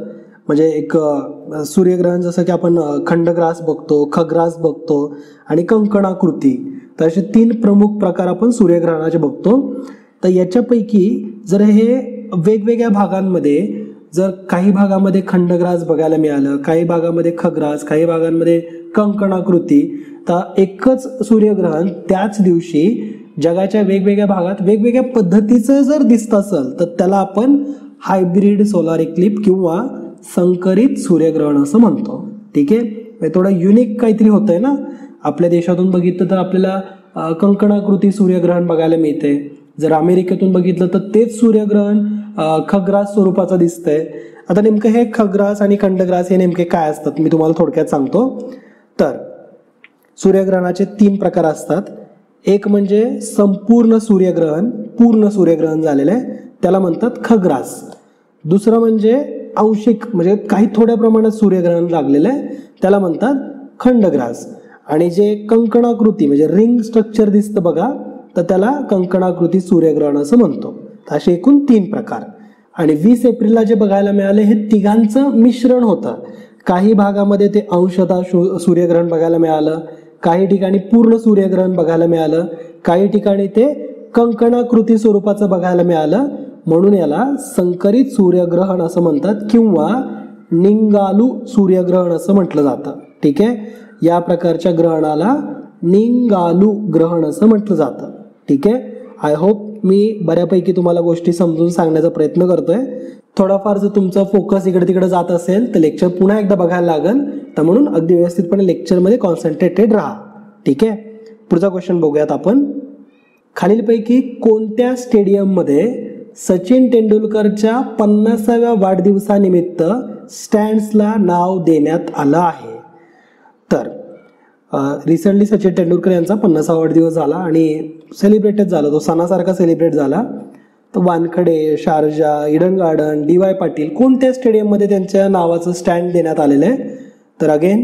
म्हणजे एक सूर्यग्रहण जसं की आपण खंडग्रास बघतो, खग्रास बघतो आणि कंकणाकृती, तर असे 3 प्रमुख प्रकार आपण सूर्यग्रहणाचे बघतो. तर याच्यापैकी जर हे वेगवेगळ्या भागांमध्ये, जर काही भागामध्ये खंडग्रास बघायला मिळालं, काही भागामध्ये खग्रास, काही भागांमध्ये कंकणाकृती, तर एकच सूर्यग्रहण त्याच दिवशी जगाच्या वेगवेगळ्या भागात वेगवेगळ्या पद्धतीचं जर दिसत असेल तर त्याला आपण हायब्रिड सोलार इक्लिप किंवा संकरित सूर्यग्रहण असं म्हणतो. ठीक आहे, थोडं युनिक काहीतरी होतंय ना. आपल्या देशातून बघितलं तर आपल्याला कंकणाकृती सूर्यग्रहण बघायला मिळते. जर अमेरिकेतून बघितलं तर तेच सूर्यग्रहण खग्रास स्वरूपाचं दिसतंय. आता नेमकं हे खग्रास आणि खंडग्रास हे नेमके काय असतात मी तुम्हाला थोडक्यात सांगतो. तर सूर्यग्रहणाचे 3 प्रकार असतात. एक म्हणजे संपूर्ण सूर्यग्रहण, पूर्ण सूर्यग्रहण झालेलं आहे, त्याला म्हणतात खग्रास. दुसरं म्हणजे आंशिक म्हणजे काही थोड्या प्रमाणात सूर्यग्रहण लागलेलं आहे त्याला म्हणतात खंडग्रास. आणि जे कंकणाकृती म्हणजे रिंग स्ट्रक्चर दिसतं बघा, तर त्याला कंकणाकृती सूर्यग्रहण असं म्हणतो. असे एकूण 3 प्रकार. आणि 20 एप्रिलला जे बघायला मिळाले हे तिघांचं मिश्रण होतं. काही भागामध्ये ते अंशतः सूर्यग्रहण बघायला मिळालं, काही ठिकाणी पूर्ण सूर्यग्रहण बघायला मिळालं, काही ठिकाणी ते कंकणाकृती स्वरूपाचं बघायला मिळालं. म्हणून याला संकरित सूर्यग्रहण असं म्हणतात किंवा निंगालू सूर्यग्रहण असं म्हटलं जातं. ठीक आहे, या प्रकारच्या ग्रहणाला निंगालू ग्रहण असं म्हटलं जातं. ठीक आहे, आय होप मी बऱ्यापैकी तुम्हाला गोष्टी समजून सांगण्याचा प्रयत्न करतोय. थोडाफार जर तुमचा फोकस इकडे तिकडे जात असेल तर लेक्चर पुन्हा एकदा बघायला लागेल, तर म्हणून अगदी व्यवस्थितपणे लेक्चरमध्ये कॉन्सन्ट्रेटेड राहा. ठीक आहे, पुढचा क्वेश्चन बघूयात आपण. खालीलपैकी कोणत्या स्टेडियममध्ये सचिन तेंडुलकरच्या 50व्या वाढदिवसानिमित्त स्टँड्सला नाव देण्यात आलं आहे? तर रिसेंटली सचिन तेंडुलकर यांचा 50वा वाढदिवस झाला आणि सेलिब्रेटेड झाला, तो सणासारखा सेलिब्रेट झाला. तर Wankhede, Sharjah, Eden garden, DY Patil कोणत्या स्टेडियममध्ये त्यांच्या नावाचं स्टँड देण्यात आलेलं आहे? तर अगेन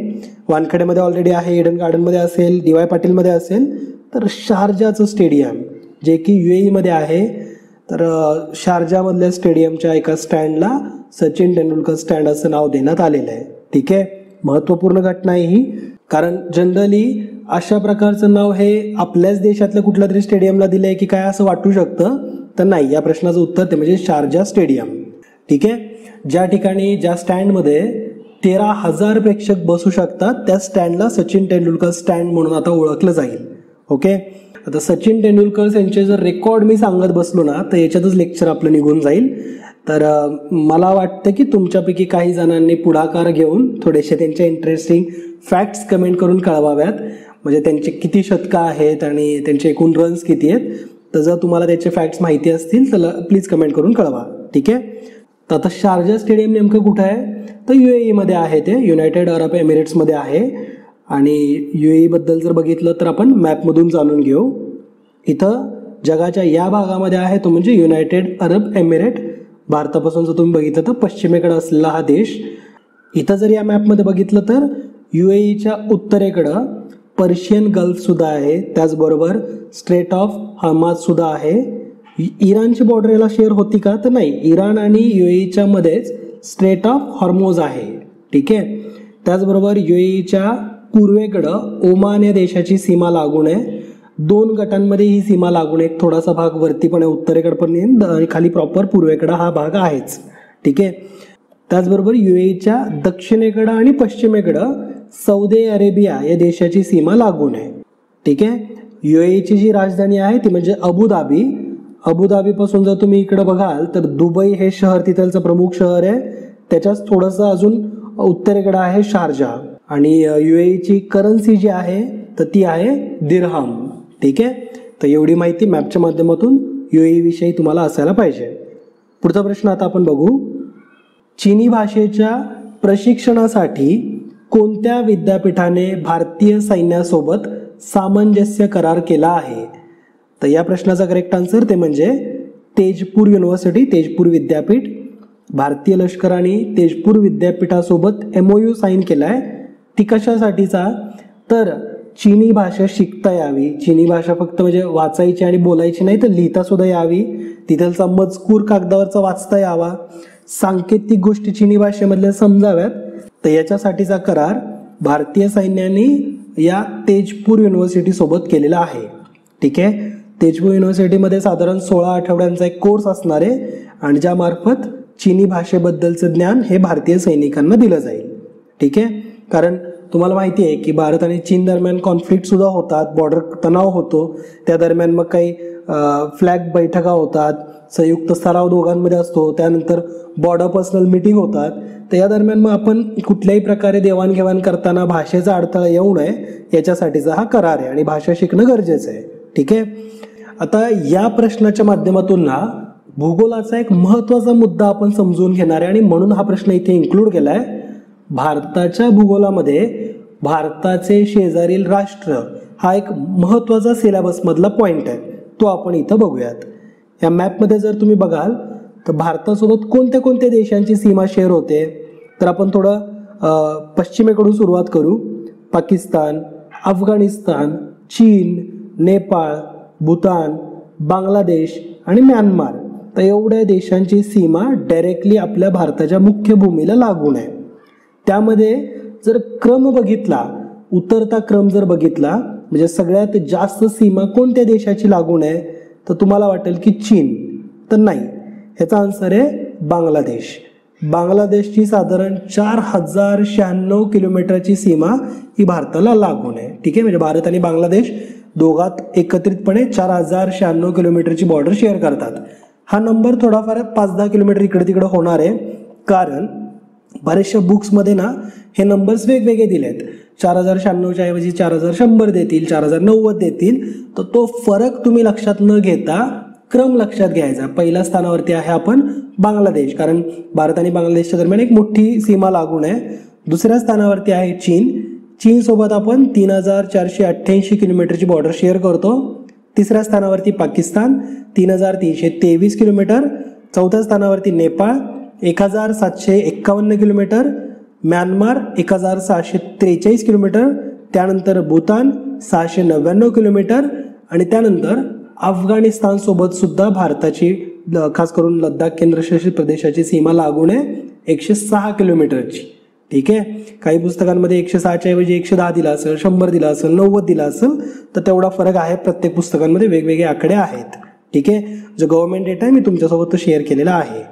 वानखडेमध्ये ऑलरेडी आहे, इडन गार्डनमध्ये असेल, DY पाटीलमध्ये असेल, तर शारजाचं स्टेडियम जे की UAE मध्ये आहे. तर शारजामधल्या स्टेडियमच्या एका स्टँडला सचिन तेंडुलकर स्टँड असं नाव देण्यात आलेलं आहे. ठीक आहे, महत्त्वपूर्ण घटना आहे ही, कारण जनरली अशा प्रकारचं नाव हे आपल्याच देशातल्या कुठल्या तरी स्टेडियमला दिलं आहे की काय असं वाटू शकतं. तर नाही, या प्रश्नाचं उत्तर ते म्हणजे शारजा स्टेडियम. ठीक आहे, ज्या ठिकाणी ज्या स्टँडमध्ये 13,000 प्रेक्षक बसू शकतात त्या स्टँडला सचिन तेंडुलकर स्टँड म्हणून आता ओळखलं जाईल. ओके, आता सचिन तेंडुलकर यांचे जर रेकॉर्ड मी सांगत बसलो ना तर याच्यातच लेक्चर आपलं निघून जाईल. तर मला वाटतं की तुमच्यापैकी काही जणांनी पुढाकार घेऊन थोडेसे त्यांच्या इंटरेस्टिंग फॅक्ट्स कमेंट करून कळवाव्यात. म्हणजे त्यांचे किती शतकं आहेत आणि त्यांचे एकूण रन्स किती आहेत. तर जर तुम्हाला त्याचे फॅक्ट्स माहिती असतील तर प्लीज कमेंट करून कळवा. ठीक आहे, तर आता शारजा स्टेडियम नेमकं कुठं आहे? तर UAE मध्ये आहे, ते युनायटेड अरब एमिरेट्समध्ये आहे. आणि UAE बद्दल जर बघितलं तर आपण मॅपमधून जाणून घेऊ. इथं जगाच्या या भागामध्ये आहे तो म्हणजे युनायटेड अरब एमिरेट. भारतापासून जर तुम्ही बघितलं तर पश्चिमेकडे असलेला हा देश. इथं जर या मॅपमध्ये बघितलं तर UAEच्या उत्तरेकडं पर्शियन गल्फ सुद्धा आहे, त्याचबरोबर स्ट्रेट ऑफ हॉर्मुझ सुद्धा आहे. इराणची बॉर्डर याला शेअर होती का? तर नाही, इराण आणि UAEच्या मध्येच स्ट्रेट ऑफ हॉर्मुझ आहे. ठीक आहे, त्याचबरोबर UAEच्या पूर्वेकडं ओमान या देशाची सीमा लागून आहे. 2 गटांमध्ये ही सीमा लागून आहे, थोडासा भाग वरती पण आहे, उत्तरेकडे पण आणि खाली प्रॉपर पूर्वेकडं हा भाग आहेच. ठीक आहे, त्याचबरोबर UAEच्या दक्षिणेकडं आणि पश्चिमेकडं सौदी अरेबिया या देशाची सीमा लागून आहे. ठीक आहे, UAEची जी राजधानी आहे ती म्हणजे अबुधाबी. अबुधाबीपासून जर तुम्ही इकडे बघाल तर दुबई हे शहर तिथलचं प्रमुख शहर आहे. त्याच्याच थोडंसं अजून उत्तरेकडे आहे शारजा. आणि UAEची करन्सी जी आहे तर ती आहे दिरहम. ठीक आहे, तर एवढी माहिती मॅपच्या माध्यमातून UAE विषयी तुम्हाला असायला पाहिजे. पुढचा प्रश्न आता आपण बघू. चीनी भाषेच्या प्रशिक्षणासाठी कोणत्या विद्यापीठाने भारतीय सैन्यासोबत सामंजस्य करार केला आहे? तर या प्रश्नाचा करेक्ट आन्सर ते म्हणजे तेजपूर युनिव्हर्सिटी, तेजपूर विद्यापीठ. भारतीय लष्कराने तेजपूर विद्यापीठासोबत MOU साईन केला आहे. ती कशासाठीचा? तर चीनी भाषा शिकता यावी. चीनी भाषा फक्त म्हणजे वाचायची आणि बोलायची नाही तर लिहिता सुद्धा यावी. तिथलचा मजकूर कागदावरचा वाचता यावा. सांकेतिक गोष्टी चीनी भाषेमधल्या समजाव्यात. तर याच्यासाठीचा करार भारतीय सैन्याने या तेजपूर युनिव्हर्सिटी सोबत केलेला आहे. ठीक आहे, तेजपूर युनिव्हर्सिटीमध्ये साधारण 16 आठवड्यांचा एक कोर्स असणार आहे आणि ज्या मार्फत चीनी भाषेबद्दलचं ज्ञान हे भारतीय सैनिकांना दिलं जाईल. ठीक आहे, कारण तुम्हाला माहिती आहे की भारत आणि चीन दरम्यान कॉन्फ्लिक्ट सुद्धा होतात, बॉर्डर तणाव होतो. त्या दरम्यान मग काही फ्लॅग बैठका होतात, संयुक्त सराव दोघांमध्ये असतो, त्यानंतर बॉर्डर पर्सनल मीटिंग होतात. तर या दरम्यान मग आपण कुठल्याही प्रकारे देवाणघेवाण करताना भाषेचा अडथळा येऊ नये याच्यासाठीचा हा करार आहे आणि भाषा शिकणं गरजेचं आहे. ठीक आहे, आता या प्रश्नाच्या माध्यमातून ना भूगोलाचा एक महत्त्वाचा मुद्दा आपण समजून घेणार आहे आणि म्हणून हा प्रश्न इथे इन्क्लूड केला आहे. भारताच्या भूगोलामध्ये भारताचे शेजारील राष्ट्र हा एक महत्त्वाचा सिलेबसमधला पॉईंट आहे, तो आपण इथं बघूयात. या मॅपमध्ये जर तुम्ही बघाल तर भारतासोबत कोणत्या कोणत्या देशांची सीमा शेअर होते, तर आपण थोडं पश्चिमेकडून सुरुवात करू. पाकिस्तान, अफगाणिस्तान, चीन, नेपाळ, भूतान, बांगलादेश आणि म्यानमार. तर एवढ्या देशांची सीमा डायरेक्टली आपल्या भारताच्या मुख्य भूमीला लागून आहे. त्यामध्ये जर क्रम बघितला, उतरता क्रम जर बघितला, म्हणजे सगळ्यात जास्त सीमा कोणत्या देशाची लागून आहे, तर तुम्हाला वाटेल की चीन. तर नाही, ह्याचा आन्सर आहे बांगलादेश. बांगलादेशची साधारण 4096 किलोमीटरची सीमा ही भारताला लागून आहे. ठीक आहे, म्हणजे भारत आणि बांगलादेश दोघात एकत्रितपणे 4096 किलोमीटरची बॉर्डर शेअर करतात. हा नंबर थोडाफार 5-10 किलोमीटर इकडे तिकडे होणार आहे, कारण बऱ्याचशा बुक्समध्ये ना हे नंबर्स वेगवेगळे दिले आहेत. 4096च्या ऐवजी 4100 देतील, 4090 देतील. तर तो फरक तुम्ही लक्षात न घेता क्रम लक्षात घ्यायचा. पहिल्या स्थानावरती आहे आपण बांगलादेश, कारण भारत आणि बांगलादेशच्या दरम्यान एक मोठी सीमा लागून आहे. दुसऱ्या स्थानावरती आहे चीन. चीनसोबत आपण 3488 किलोमीटरची बॉर्डर शेअर करतो. तिसऱ्या स्थानावरती पाकिस्तान 3323 किलोमीटर. चौथ्या स्थानावरती नेपाळ 1751 किलोमीटर. Myanmar 1643 kilometre. त्यानंतर भूतान 699 किलोमीटर. आणि त्यानंतर अफगाणिस्तान सोबत सुद्धा भारताची खास करून लडाख केंद्रशासित प्रदेशाची सीमा लागून आहे 106 किलोमीटरची. ठीक आहे, काही पुस्तकांमध्ये 106च्या ऐवजी 110 दिला असेल, 100 दिला असेल, 90 दिला असेल. तर तेवढा फरक आहे. प्रत्येक पुस्तकांमध्ये वेगवेगळे आकडे आहेत. ठीक आहे, जो गव्हर्नमेंट डेटा आहे मी तुमच्यासोबत तो शेअर केलेला आहे.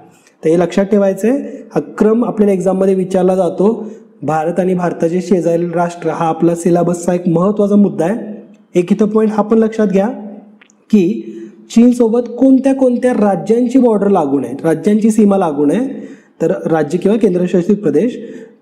तर हे लक्षात ठेवायचं आहे. हा क्रम आपल्याला एक्झाममध्ये विचारला जातो. भारत आणि भारताचे शेजारील राष्ट्र हा आपला सिलेबसचा एक महत्त्वाचा मुद्दा आहे. एक इथं पॉईंट हा पण लक्षात घ्या की चीनसोबत कोणत्या कोणत्या राज्यांची बॉर्डर लागून आहे, राज्यांची सीमा लागून आहे. तर राज्य किंवा केंद्रशासित प्रदेश,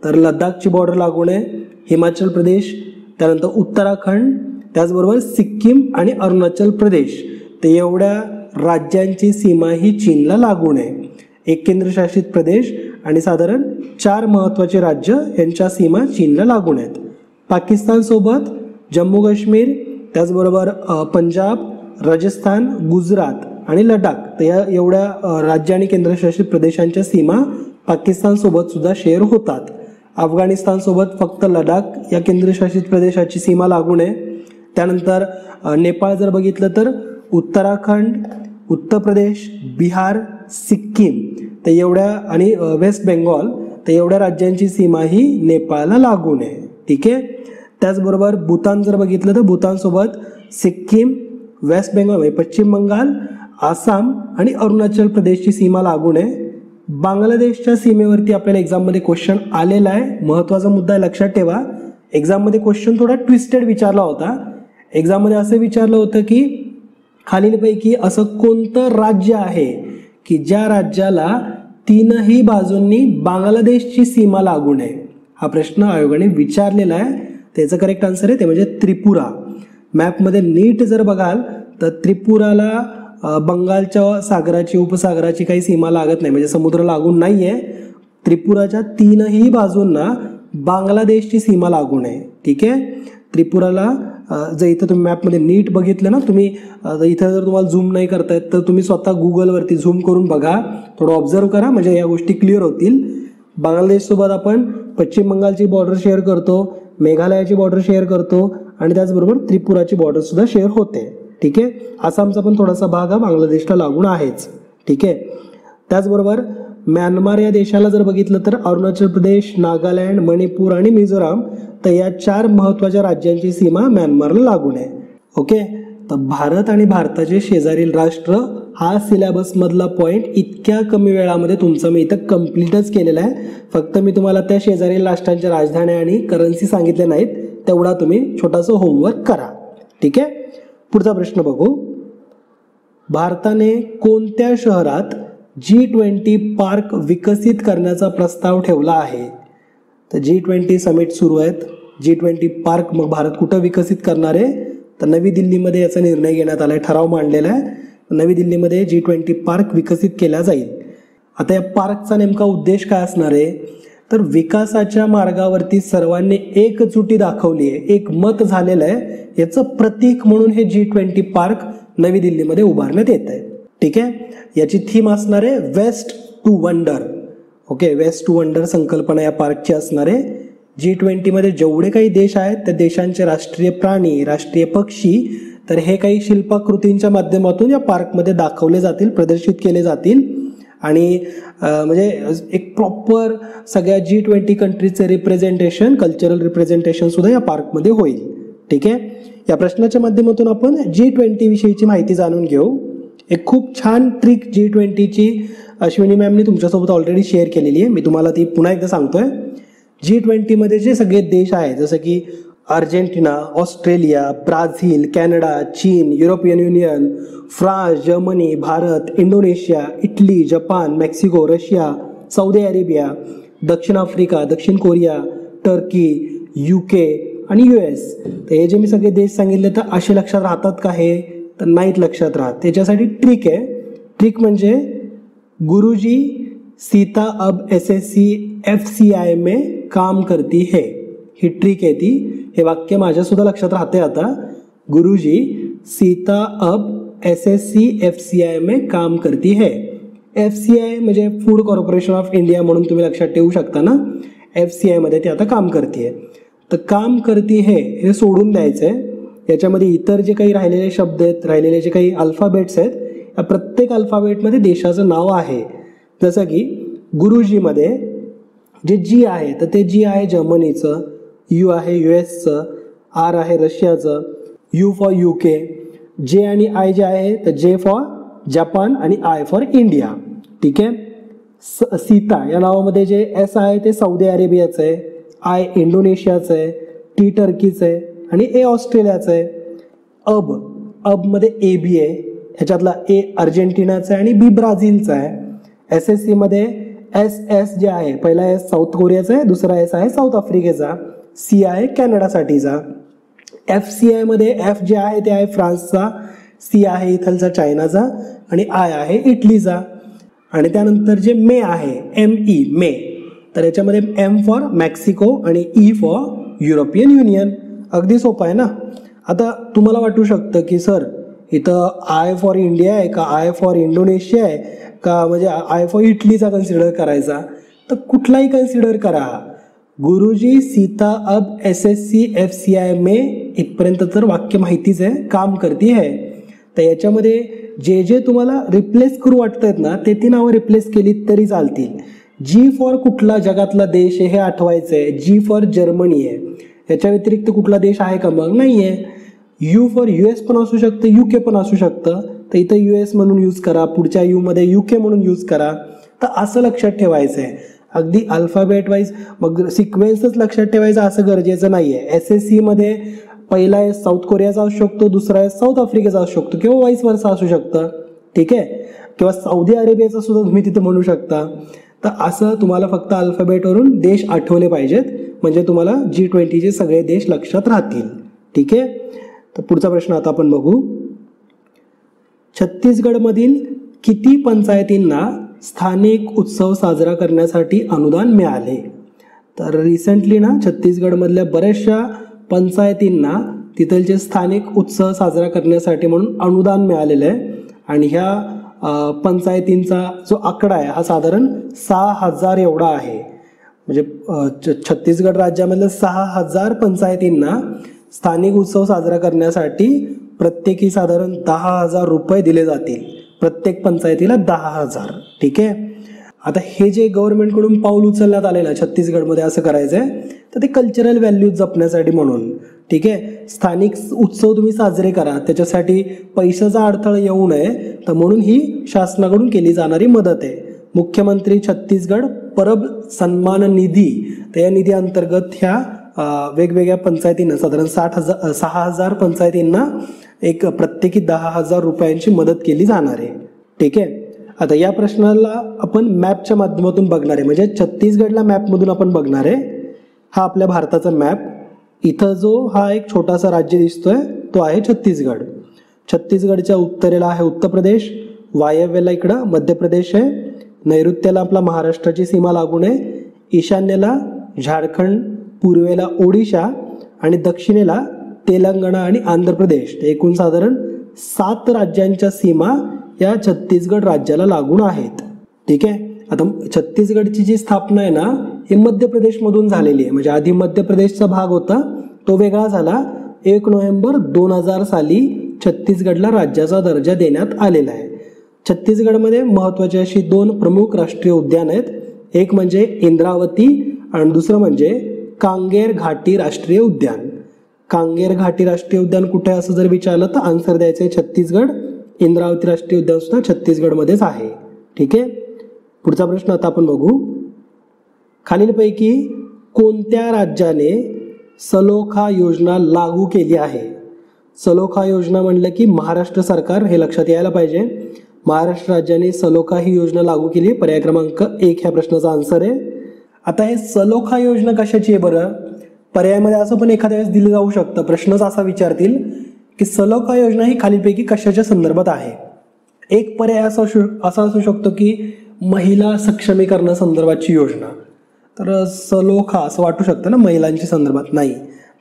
तर लडाखची बॉर्डर लागून आहे, हिमाचल प्रदेश, त्यानंतर उत्तराखंड, त्याचबरोबर सिक्कीम आणि अरुणाचल प्रदेश. तर एवढ्या राज्यांची सीमा ही चीनला लागून आहे. एक केंद्रशासित प्रदेश आणि साधारण 4 महत्त्वाचे राज्य यांच्या सीमा चीनला लागून आहेत. पाकिस्तानसोबत जम्मू काश्मीर, त्याचबरोबर पंजाब, राजस्थान, गुजरात आणि लडाख. तर या एवढ्या राज्य आणि केंद्रशासित प्रदेशांच्या सीमा पाकिस्तानसोबत सुद्धा शेअर होतात. अफगाणिस्तानसोबत फक्त लडाख या केंद्रशासित प्रदेशाची सीमा लागून आहे. त्यानंतर नेपाळ जर बघितलं तर उत्तराखंड, उत्तर प्रदेश, बिहार, सिक्कीम तर एवढ्या आणि वेस्ट बेंगॉल तर एवढ्या राज्यांची सीमा ही नेपाळला लागून आहे. ठीक आहे, त्याचबरोबर भूतान जर बघितलं तर भूतानसोबत सिक्कीम, वेस्ट बेंगॉल म्हणजे पश्चिम बंगाल, आसाम आणि अरुणाचल प्रदेशची सीमा लागून आहे. बांगलादेशच्या सीमेवरती आपल्याला एक्झाममध्ये क्वेश्चन आलेला आहे. महत्त्वाचा मुद्दा लक्षात ठेवा. एक्झाममध्ये क्वेश्चन थोडा ट्विस्टेड विचारला होता. एक्झाममध्ये असं विचारलं होतं की खालीलपैकी असं कोणतं राज्य आहे की ज्या राज्याला 3ही बाजूंनी बांगलादेशची सीमा लागून आहे. हा प्रश्न आयोगाने विचारलेला आहे. त्याचं करेक्ट आन्सर आहे ते म्हणजे त्रिपुरा. मॅपमध्ये नीट जर बघाल तर त्रिपुराला बंगालच्या सागराची उपसागराची काही सीमा लागत नाही, म्हणजे समुद्र लागून नाही आहे. त्रिपुराच्या 3ही बाजूंना बांगलादेशची सीमा लागून आहे. ठीक आहे, त्रिपुराला जर इथं तुम्ही मॅपमध्ये नीट बघितलं ना, तुम्ही इथं जर तुम्हाला झूम नाही करता येत तर तुम्ही स्वतः गुगलवरती झूम करून बघा, थोडं ऑब्झर्व करा, म्हणजे या गोष्टी क्लिअर होतील. बांगलादेशसोबत आपण पश्चिम बंगालची बॉर्डर शेअर करतो, मेघालयाची बॉर्डर शेअर करतो आणि त्याचबरोबर त्रिपुराची बॉर्डर सुद्धा शेअर होते. ठीक आहे, आसामचा पण थोडासा भाग हा बांगलादेशला लागून आहेच. ठीक आहे, त्याचबरोबर म्यानमार या देशाला जर बघितलं तर अरुणाचल प्रदेश, नागालँड, मणिपूर आणि मिझोराम तर या 4 महत्त्वाच्या राज्यांची सीमा म्यानमारला लागून आहे. ओके, तर भारत आणि भारताचे शेजारील राष्ट्र हा सिलेबसमधला पॉईंट इतक्या कमी वेळामध्ये तुमचं मी इथं कम्प्लीटच केलेला आहे. फक्त मी तुम्हाला त्या शेजारील राष्ट्रांच्या राजधान्या आणि करन्सी सांगितले नाहीत, तेवढा तुम्ही छोटासा होमवर्क करा. ठीक आहे, पुढचा प्रश्न बघू. भारताने कोणत्या शहरात G20 पार्क विकसित करण्याचा प्रस्ताव ठेवला आहे? तर G20 समिट सुरू आहेत. G20 पार्क मग भारत कुठं विकसित करणार आहे? तर नवी दिल्लीमध्ये याचा निर्णय घेण्यात आला आहे, ठराव मांडलेला आहे. नवी दिल्लीमध्ये G20 पार्क विकसित केला जाईल. आता या पार्कचा नेमका उद्देश काय असणार आहे? तर विकासाच्या मार्गावरती सर्वांनी एकजुटी दाखवली आहे, एक मत झालेलं आहे, याचं प्रतीक म्हणून हे G20 पार्क नवी दिल्लीमध्ये उभारण्यात येत आहे. ठीक आहे. याची थीम असणार आहे waste to wonder. Okay, waste to wonder संकल्पना या पार्कची असणार आहे. G20मध्ये जेवढे काही देश आहेत त्या देशांचे राष्ट्रीय प्राणी, राष्ट्रीय पक्षी, तर हे काही शिल्पाकृतींच्या माध्यमातून या पार्कमध्ये दाखवले जातील, प्रदर्शित केले जातील. आणि म्हणजे एक प्रॉपर सगळ्या G20 कंट्रीजचे रिप्रेझेंटेशन, कल्चरल रिप्रेझेंटेशन सुद्धा या पार्कमध्ये होईल. ठीक आहे. या प्रश्नाच्या माध्यमातून आपण G20 विषयीची माहिती जाणून घेऊ. एक खूप छान ट्रिक G20ची अश्विनी मॅमनी तुमच्यासोबत ऑलरेडी शेअर केलेली आहे. मी तुम्हाला ती पुन्हा एकदा सांगतोय. G20मध्ये जे सगळे देश आहेत जसं की अर्जेंटिना, ऑस्ट्रेलिया, ब्राझील, कॅनडा, चीन, European union, France, Germany, Bharat, Indonesia, Italy, Japan, Mexico, Russia, Saudi Arabia, दक्षिण आफ्रिका, दक्षिण कोरिया, टर्की, UK आणि US. तर हे जे मी सगळे देश सांगितले तर असे लक्षात राहतात का? हे तर नाहीत लक्षात राहत. त्याच्यासाठी ट्रिक आहे. ट्रिक म्हणजे गुरुजी सीता अब SSC FCI में काम करती है. ही ट्रिक आहे ती. हे वाक्य माझ्या सुद्धा लक्षात राहते आता. गुरुजी सीता अब SSC FCI में काम करती है. FCI म्हणजे फूड कॉर्पोरेशन ऑफ इंडिया म्हणून तुम्ही लक्षात ठेवू शकता ना. FCI मध्ये ती आता काम करते. तर काम करती है हे सोडून द्यायचं आहे. याच्यामध्ये इतर जे काही राहिलेले शब्द आहेत, राहिलेले जे काही अल्फाबेट्स आहेत, या प्रत्येक अल्फाबेटमध्ये देशाचं नाव आहे. जसं की गुरुजीमध्ये जे G आहे तर ते G आहे जर्मनीचं, U आहे USचं, R आहे रशियाचं, U फॉर UK, J आणि I जे आहे तर J फॉर जपान आणि I फॉर इंडिया. ठीक आहे. सीता या नावामध्ये जे S आहे ते सौदी अरेबियाचं आहे, I इंडोनेशियाचं आहे, T टर्कीचं आहे आणि A ऑस्ट्रेलियाचं आहे. अब मध्ये AB आहे, ह्याच्यातला A अर्जेंटिनाचा आहे आणि B ब्राझीलचा आहे. SSC मध्ये SS जे आहे, पहिला S साऊथ कोरियाचा आहे, दुसरा S आहे साऊथ आफ्रिकेचा, C आहे कॅनडासाठीचा. FCI मध्ये F जे आहे ते आहे फ्रान्सचा, C आहे इथलचा चायनाचा आणि I आहे इटलीचा. आणि त्यानंतर जे मे आहे ME मे, तर याच्यामध्ये M फॉर मेक्सिको आणि E फॉर युरोपियन युनियन. अगदी सोपं आहे ना. आता तुम्हाला वाटू शकतं की सर इथं I फॉर इंडिया आहे का I फॉर इंडोनेशिया आहे का म्हणजे I फॉर इटलीचा कन्सिडर करायचा? तर कुठलाही कन्सिडर करा. गुरुजी सीता अब SSC FCI में इथपर्यंत तर वाक्य माहितीच आहे, काम करती है. तर याच्यामध्ये जे जे तुम्हाला रिप्लेस करू वाटतात ना ते ती नावं रिप्लेस केली तरी चालतील. G फॉर कुठला जगातला देश आहे हे आठवायचं आहे. G फॉर जर्मनी आहे. याच्या व्यतिरिक्त कुठला देश आहे का? मग नाही आहे. U फॉर US पण असू शकतं, UK पण असू शकतं. तर इथं US म्हणून यूज करा, पुढच्या U मध्ये UK म्हणून यूज करा. तर असं लक्षात ठेवायचं आहे. अगदी अल्फाबेट वाईज मग सिक्वेन्सच लक्षात ठेवायचं असं गरजेचं नाही आहे. SSC मध्ये पहिला S साऊथ कोरियाचा असू शकतो, दुसरा S साऊथ आफ्रिकेचा असू शकतो किंवा वाईस वर्सा असू शकतं. ठीक आहे. किंवा सौदी अरेबियाचा सुद्धा तुम्ही तिथे म्हणू शकता. तर असं तुम्हाला फक्त अल्फाबेटवरून देश आठवले पाहिजेत म्हणजे तुम्हाला G20चे सगळे देश लक्षात राहतील. ठीक आहे. तर पुढचा प्रश्न आता आपण बघू. छत्तीसगडमधील किती पंचायतींना स्थानिक उत्सव साजरा करण्यासाठी अनुदान मिळाले? तर रिसेंटली ना छत्तीसगडमधल्या बऱ्याचशा पंचायतींना तिथलचे स्थानिक उत्सव साजरा करण्यासाठी म्हणून अनुदान मिळालेलं आहे. आणि ह्या पंचायतींचा जो आकडा आहे हा साधारण 6,000 एवढा आहे. म्हणजे छत्तीसगड राज्यामधल्या 6,000 पंचायतींना स्थानिक उत्सव साजरा करण्यासाठी प्रत्येकी साधारण 10,000 रुपये दिले जातील. प्रत्येक पंचायतीला 10,000. ठीक आहे. आता हे जे गव्हर्नमेंटकडून पाऊल उचलण्यात आलेलं छत्तीसगडमध्ये असं करायचं आहे तर ते कल्चरल व्हॅल्यूज जपण्यासाठी म्हणून. ठीक आहे. स्थानिक उत्सव तुम्ही साजरे करा, त्याच्यासाठी पैशाचा अडथळा येऊ नये तर म्हणून ही शासनाकडून केली जाणारी मदत आहे. मुख्यमंत्री छत्तीसगड परब सन्मान निधी, तर या निधी अंतर्गत ह्या वेगवेगळ्या पंचायतींना साधारण 6,000 पंचायतींना एक प्रत्येकी 10,000 रुपयांची मदत केली जाणार आहे. ठीक आहे. आता या प्रश्नाला आपण मॅपच्या माध्यमातून बघणार आहे. म्हणजे छत्तीसगडला मॅपमधून आपण बघणार आहे. हा आपल्या भारताचा मॅप. इथं जो हा एक छोटासा राज्य दिसतोय तो आहे छत्तीसगड. छत्तीसगडच्या उत्तरेला आहे उत्तर प्रदेश, वायव्येला इकडं मध्य प्रदेश आहे, नैऋत्याला आपला महाराष्ट्राची सीमा लागून आहे, ईशान्येला झारखंड, पूर्वेला ओडिशा आणि दक्षिणेला तेलंगणा आणि आंध्र प्रदेश. एकूण साधारण 7 राज्यांच्या सीमा या छत्तीसगड राज्याला लागून आहेत. ठीक आहे. आता छत्तीसगडची जी स्थापना आहे ना ही मध्य प्रदेशमधून झालेली आहे. म्हणजे आधी मध्य प्रदेशचा भाग होता तो वेगळा झाला. 1 नोव्हेंबर 2000 साली छत्तीसगडला राज्याचा दर्जा देण्यात आलेला आहे. छत्तीसगडमध्ये महत्त्वाची अशी 2 प्रमुख राष्ट्रीय उद्यान आहेत. एक म्हणजे इंद्रावती आणि दुसरं म्हणजे कांगेर घाटी राष्ट्रीय उद्यान. कांगेर घाटी राष्ट्रीय उद्यान कुठे असं जर विचारलं तर आन्सर द्यायचं आहे छत्तीसगड. इंद्रावती राष्ट्रीय उद्यान सुद्धा छत्तीसगडमध्येच आहे. ठीक आहे. पुढचा प्रश्न आता आपण बघू. खालीलपैकी कोणत्या राज्याने सलोखा योजना लागू केली आहे? सलोखा योजना म्हणलं की महाराष्ट्र सरकार, हे लक्षात यायला पाहिजे. महाराष्ट्र राज्याने सलोखा ही योजना लागू केली. पर्याय क्रमांक 1 ह्या प्रश्नाचा आन्सर आहे. आता हे सलोखा योजना कशाची आहे बरं? पर्यायामध्ये असं पण एखाद्या वेळेस दिलं जाऊ शकतं. प्रश्नच असा विचारतील की सलोखा योजना ही खालीलपैकी कशाच्या संदर्भात आहे? एक पर्याय असा असू शकतो की महिला सक्षमीकरणासंदर्भाची योजना. तर सलोखा असं वाटू शकतं ना महिलांच्या संदर्भात. नाही,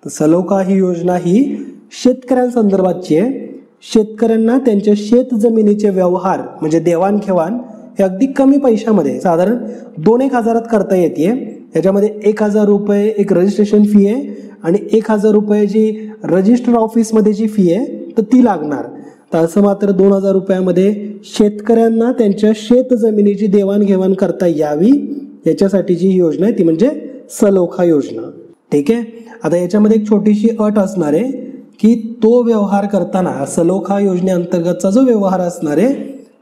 तर सलोखा ही योजना ही शेतकऱ्यांसंदर्भातची आहे. शेतकऱ्यांना त्यांच्या शेत जमिनीचे व्यवहार म्हणजे देवाणघेवाण हे अगदी कमी पैशामध्ये साधारण 2-1 हजारात करता येते. याच्यामध्ये 1000 रुपये एक रजिस्ट्रेशन फी आहे आणि 1000 रुपये जी रजिस्टर ऑफिसमध्ये जी फी आहे तर ती लागणार. तर असं मात्र 2000 रुपयामध्ये शेतकऱ्यांना त्यांच्या शेत जमिनीची देवाणघेवाण करता यावी याच्यासाठी जी योजना आहे ती म्हणजे सलोखा योजना. ठीक आहे. आता याच्यामध्ये एक छोटीशी अट असणार आहे की तो व्यवहार करताना सलोखा योजनेअंतर्गतचा जो व्यवहार असणार आहे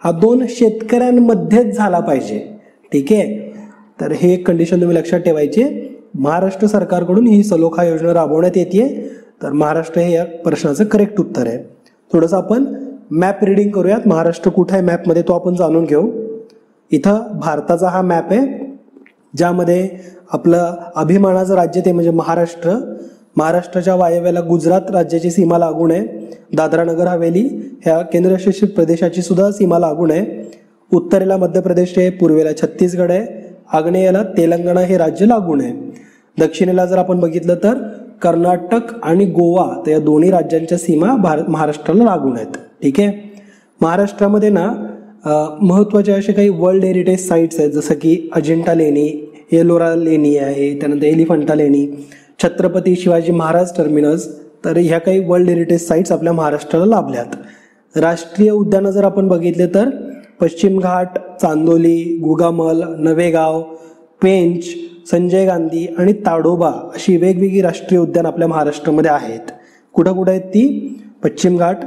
हा 2 शेतकऱ्यांमध्येच झाला पाहिजे. ठीक आहे. तर हे एक कंडिशन तुम्ही लक्षात ठेवायची. महाराष्ट्र सरकारकडून ही सलोखा योजना राबवण्यात येते. तर महाराष्ट्र हे या प्रश्नाचं करेक्ट उत्तर आहे. थोडंसं आपण मॅप रिडिंग करूयात. महाराष्ट्र कुठे आहे मॅपमध्ये तो आपण जाणून घेऊ. इथं भारताचा हा मॅप आहे ज्यामध्ये आपलं अभिमानाचं राज्य ते म्हणजे महाराष्ट्र. महाराष्ट्राच्या वायव्याला गुजरात राज्याची सीमा लागून आहे. दादरा नगर हवेली ह्या केंद्रशासित प्रदेशाची सुद्धा सीमा लागून आहे. उत्तरेला मध्य प्रदेश आहे, पूर्वेला छत्तीसगड आहे, आग्नेयेला तेलंगणा हे राज्य लागून आहे. दक्षिणेला जर आपण बघितलं तर कर्नाटक आणि गोवा तर या दोन्ही राज्यांच्या सीमा महाराष्ट्राला लागून आहेत. ठीक आहे. महाराष्ट्रामध्ये ना महत्त्वाचे असे काही वर्ल्ड हेरिटेज साईट्स आहेत जसं की अजिंठा लेणी, एलोरा लेणी आहे, त्यानंतर एलिफंटा लेणी, छत्रपती शिवाजी महाराज टर्मिनस. तर ह्या काही वर्ल्ड हेरिटेज साईट्स आपल्या महाराष्ट्राला लाभल्यात. राष्ट्रीय उद्यानं जर आपण बघितले तर पश्चिम घाट, चांदोली, गुगामल, नवेगाव, पेंच, संजय गांधी आणि ताडोबा अशी वेगवेगळी राष्ट्रीय उद्यान आपल्या महाराष्ट्रामध्ये आहेत. कुठं कुठं आहेत ती? पश्चिम घाट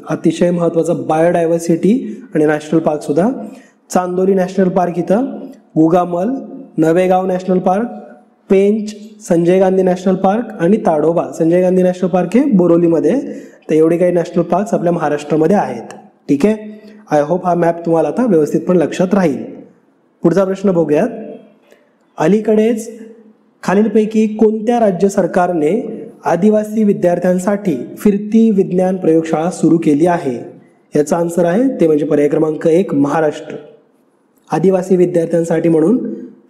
अतिशय महत्त्वाचा बायोडायव्हर्सिटी आणि नॅशनल पार्क सुद्धा, चांदोली नॅशनल पार्क इथं, Gugamal, Navegaon national park, Pench, Sanjay Gandhi national park आणि ताडोबा. संजय गांधी नॅशनल पार्क हे बोरोलीमध्ये. तर एवढे काही नॅशनल पार्क्स आपल्या महाराष्ट्रामध्ये आहेत. ठीक आहे. आय होप हा मॅप तुम्हाला आता व्यवस्थितपणे लक्षात राहील. पुढचा प्रश्न बघूयात. अलीकडेच खालीलपैकी कोणत्या राज्य सरकारने आदिवासी विद्यार्थ्यांसाठी फिरती विज्ञान प्रयोगशाळा सुरू केली आहे? याचा आन्सर आहे ते म्हणजे पर्याय क्रमांक 1 महाराष्ट्र. आदिवासी विद्यार्थ्यांसाठी म्हणून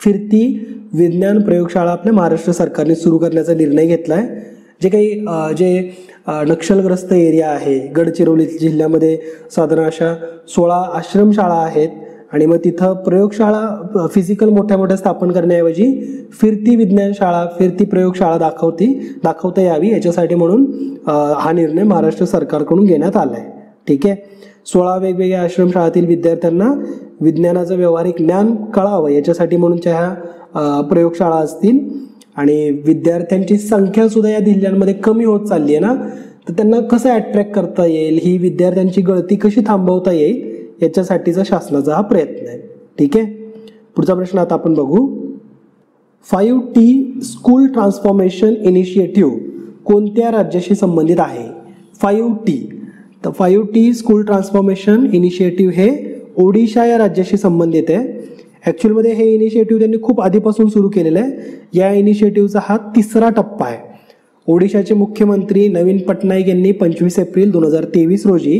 फिरती विज्ञान प्रयोगशाळा आपल्या महाराष्ट्र सरकारने सुरू करण्याचा निर्णय घेतला आहे. जे काही नक्षलग्रस्त एरिया आहे, गडचिरोली जिल्ह्यामध्ये साधारण अशा 16 आश्रमशाळा आहेत आणि मग तिथं प्रयोगशाळा फिजिकल मोठ्या मोठ्या स्थापन करण्याऐवजी फिरती विज्ञान शाळा, फिरती प्रयोगशाळा दाखवता यावी याच्यासाठी म्हणून हा निर्णय महाराष्ट्र सरकारकडून घेण्यात आला आहे. ठीक आहे. 16 वेगवेगळ्या आश्रमशाळातील विद्यार्थ्यांना विज्ञानाचं व्यावहारिक ज्ञान कळावं याच्यासाठी म्हणूनच्या ह्या प्रयोगशाळा असतील. आणि विद्यार्थ्यांची संख्या सुद्धा या जिल्ह्यांमध्ये कमी होत चालली आहे ना, तर त्यांना कसं अट्रॅक्ट करता येईल, ही विद्यार्थ्यांची गळती कशी थांबवता येईल याच्यासाठीचा शासनाचा हा प्रयत्न आहे. ठीक आहे. पुढचा प्रश्न आता आपण बघू. 5T स्कूल ट्रान्सफॉर्मेशन इनिशिएटिव्ह कोणत्या राज्याशी संबंधित आहे? 5T. तर 5T स्कूल ट्रान्सफॉर्मेशन इनिशिएटिव्ह हे ओडिशा या राज्याशी संबंधित आहे. ॲक्च्युअलमध्ये हे इनिशिएटिव्ह त्यांनी खूप आधीपासून सुरू केलेलं आहे. या इनिशिएटिव्हचा हा 3रा टप्पा आहे. ओडिशाचे मुख्यमंत्री नवीन पटनाईक यांनी 25 एप्रिल 2023 रोजी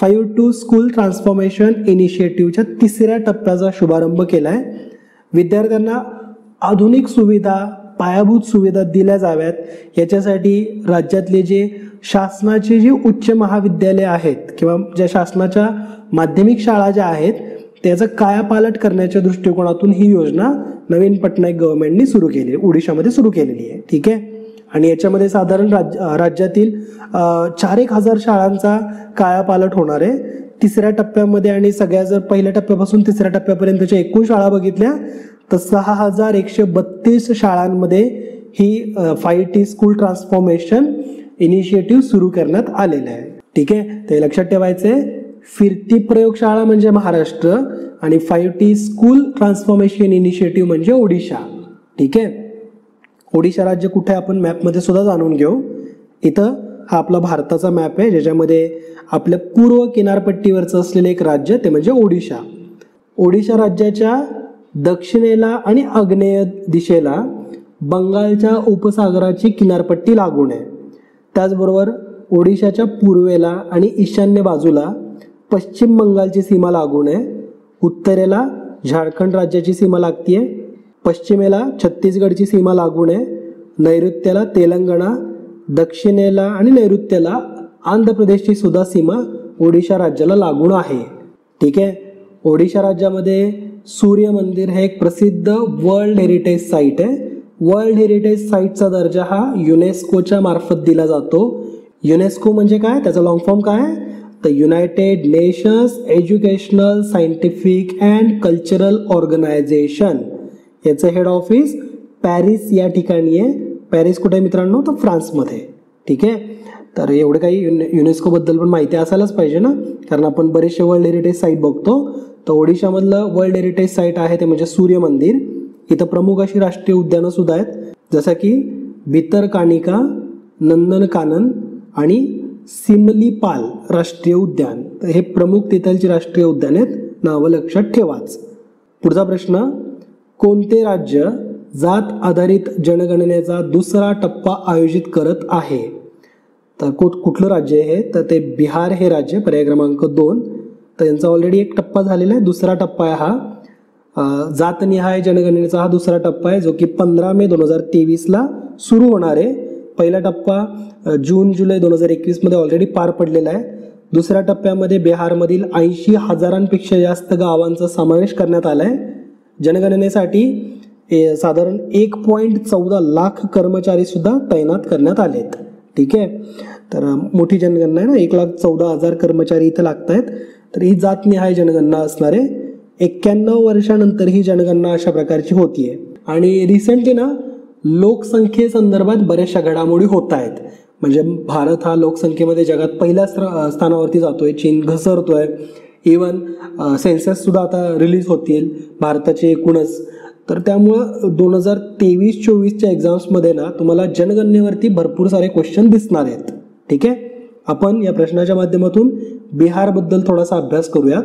5T स्कूल ट्रान्सफॉर्मेशन इनिशिएटिव्हच्या 3ऱ्या टप्प्याचा शुभारंभ केला आहे. विद्यार्थ्यांना आधुनिक सुविधा, पायाभूत सुविधा दिल्या जाव्यात याच्यासाठी राज्यातले जे शासनाचे जे उच्च महाविद्यालय आहेत किंवा ज्या शासनाच्या माध्यमिक शाळा ज्या आहेत त्याचा कायापालट करण्याच्या दृष्टिकोनातून ही योजना नवीन पटनायक गव्हर्नमेंटनी सुरू केली, ओडिशामध्ये सुरू केलेली आहे. ठीक आहे. आणि याच्यामध्ये साधारण राज्यातील 4,000 शाळांचा कायापालट होणार आहे. तिसऱ्या टप्प्यामध्ये आणि सगळ्या जर पहिल्या टप्प्यापासून तिसऱ्या टप्प्यापर्यंतच्या एकूण शाळा बघितल्या तर 6,132 शाळांमध्ये ही 5T स्कूल ट्रान्सफॉर्मेशन इनिशिएटिव्ह सुरू करण्यात आलेलं आहे. ठीक आहे. ते लक्षात ठेवायचंय. फिरती प्रयोगशाळा म्हणजे महाराष्ट्र आणि 5T स्कूल ट्रान्सफॉर्मेशन इनिशिएटिव्ह म्हणजे ओडिशा. ठीक आहे. ओडिशा राज्य कुठे आपण मॅपमध्ये सुद्धा जाणून घेऊ. इथं हा आपला भारताचा मॅप आहे ज्याच्यामध्ये आपल्या पूर्व किनारपट्टीवरचं असलेलं एक राज्य ते म्हणजे ओडिशा. ओडिशा राज्याच्या दक्षिणेला आणि आग्नेय दिशेला बंगालच्या उपसागराची किनारपट्टी लागून आहे. त्याचबरोबर ओडिशाच्या पूर्वेला आणि ईशान्य बाजूला पश्चिम बंगालची सीमा लागून आहे. उत्तरेला झारखंड राज्याची सीमा लागतीये. पश्चिमेला छत्तीसगडची सीमा लागून आहे. नैऋत्याला तेलंगणा, दक्षिणेला आणि नैऋत्याला आंध्र प्रदेशची सुद्धा सीमा ओडिशा राज्याला लागून आहे. ठीक आहे. ओडिशा राज्यामध्ये सूर्य मंदिर हे एक प्रसिद्ध वर्ल्ड हेरिटेज साईट आहे. वर्ल्ड हेरिटेज साईटचा दर्जा हा युनेस्कोच्या मार्फत दिला जातो. युनेस्को म्हणजे काय, त्याचा लॉंग फॉर्म काय, the United nations educational scientific and cultural organisation. याचं हेड ऑफिस पॅरिस या ठिकाणी आहे. पॅरिस कुठे मित्रांनो, तर फ्रान्समध्ये. ठीक आहे. तर एवढं काही युनेस्कोबद्दल पण माहिती असायलाच पाहिजे ना, कारण आपण बरेचसे वर्ल्ड हेरिटेज साईट बघतो. तर ओडिशामधलं वर्ल्ड हेरिटेज साईट आहे ते म्हणजे सूर्य मंदिर. इथं प्रमुख अशी राष्ट्रीय उद्यानं सुद्धा आहेत जसं की भितरकानिका, नंदनकानन आणि सिमलीपाल राष्ट्रीय उद्यान. तर हे प्रमुख तिथलची राष्ट्रीय उद्यान आहेत. नावं लक्षात ठेवाच. पुढचा प्रश्न, कोणते राज्य जात आधारित जनगणनेचा दुसरा टप्पा आयोजित करत आहे? तर कुठलं राज्य आहे, तर ते बिहार हे राज्य, पर्याय क्रमांक 2. तर यांचा ऑलरेडी एक टप्पा झालेला आहे. दुसरा टप्पा आहे हा जातनिहाय जनगणनेचा हा दुसरा टप्पा आहे जो की 15 मे 2023ला सुरू होणार आहे. पहिला टप्पा जून जुलै 2021 मध्ये ऑलरेडी पार पडलेला आहे. दुसऱ्या टप्प्यामध्ये बिहारमधील 80,000पेक्षा जास्त गावांचा समावेश करण्यात आला आहे. जनगणनेसाठी साधारण 1.14 लाख कर्मचारी सुद्धा तैनात करण्यात आलेत. ठीक आहे. तर मोठी जनगणना आहे ना, 1,14,000 कर्मचारी इथं लागत आहेत. तर ही जातनिहाय जनगणना असणार आहे. 91 वर्षानंतर ही जनगणना अशा प्रकारची होतीये. आणि रिसेंटली ना लोकसंख्येसंदर्भात बऱ्याचशा घडामोडी होत आहेत. म्हणजे भारत हा लोकसंख्येमध्ये जगात पहिल्या स्थानावरती जातोय, चीन घसरतोय. इवन सेन्सस सुद्धा आता रिलीज होतील भारताचे एकूणच. तर त्यामुळं 2023-24च्या एक्झाम्समध्ये ना तुम्हाला जनगणनेवरती भरपूर सारे क्वेश्चन दिसणार आहेत. ठीक आहे. आपण या प्रश्नाच्या माध्यमातून बिहारबद्दल थोडासा अभ्यास करूयात.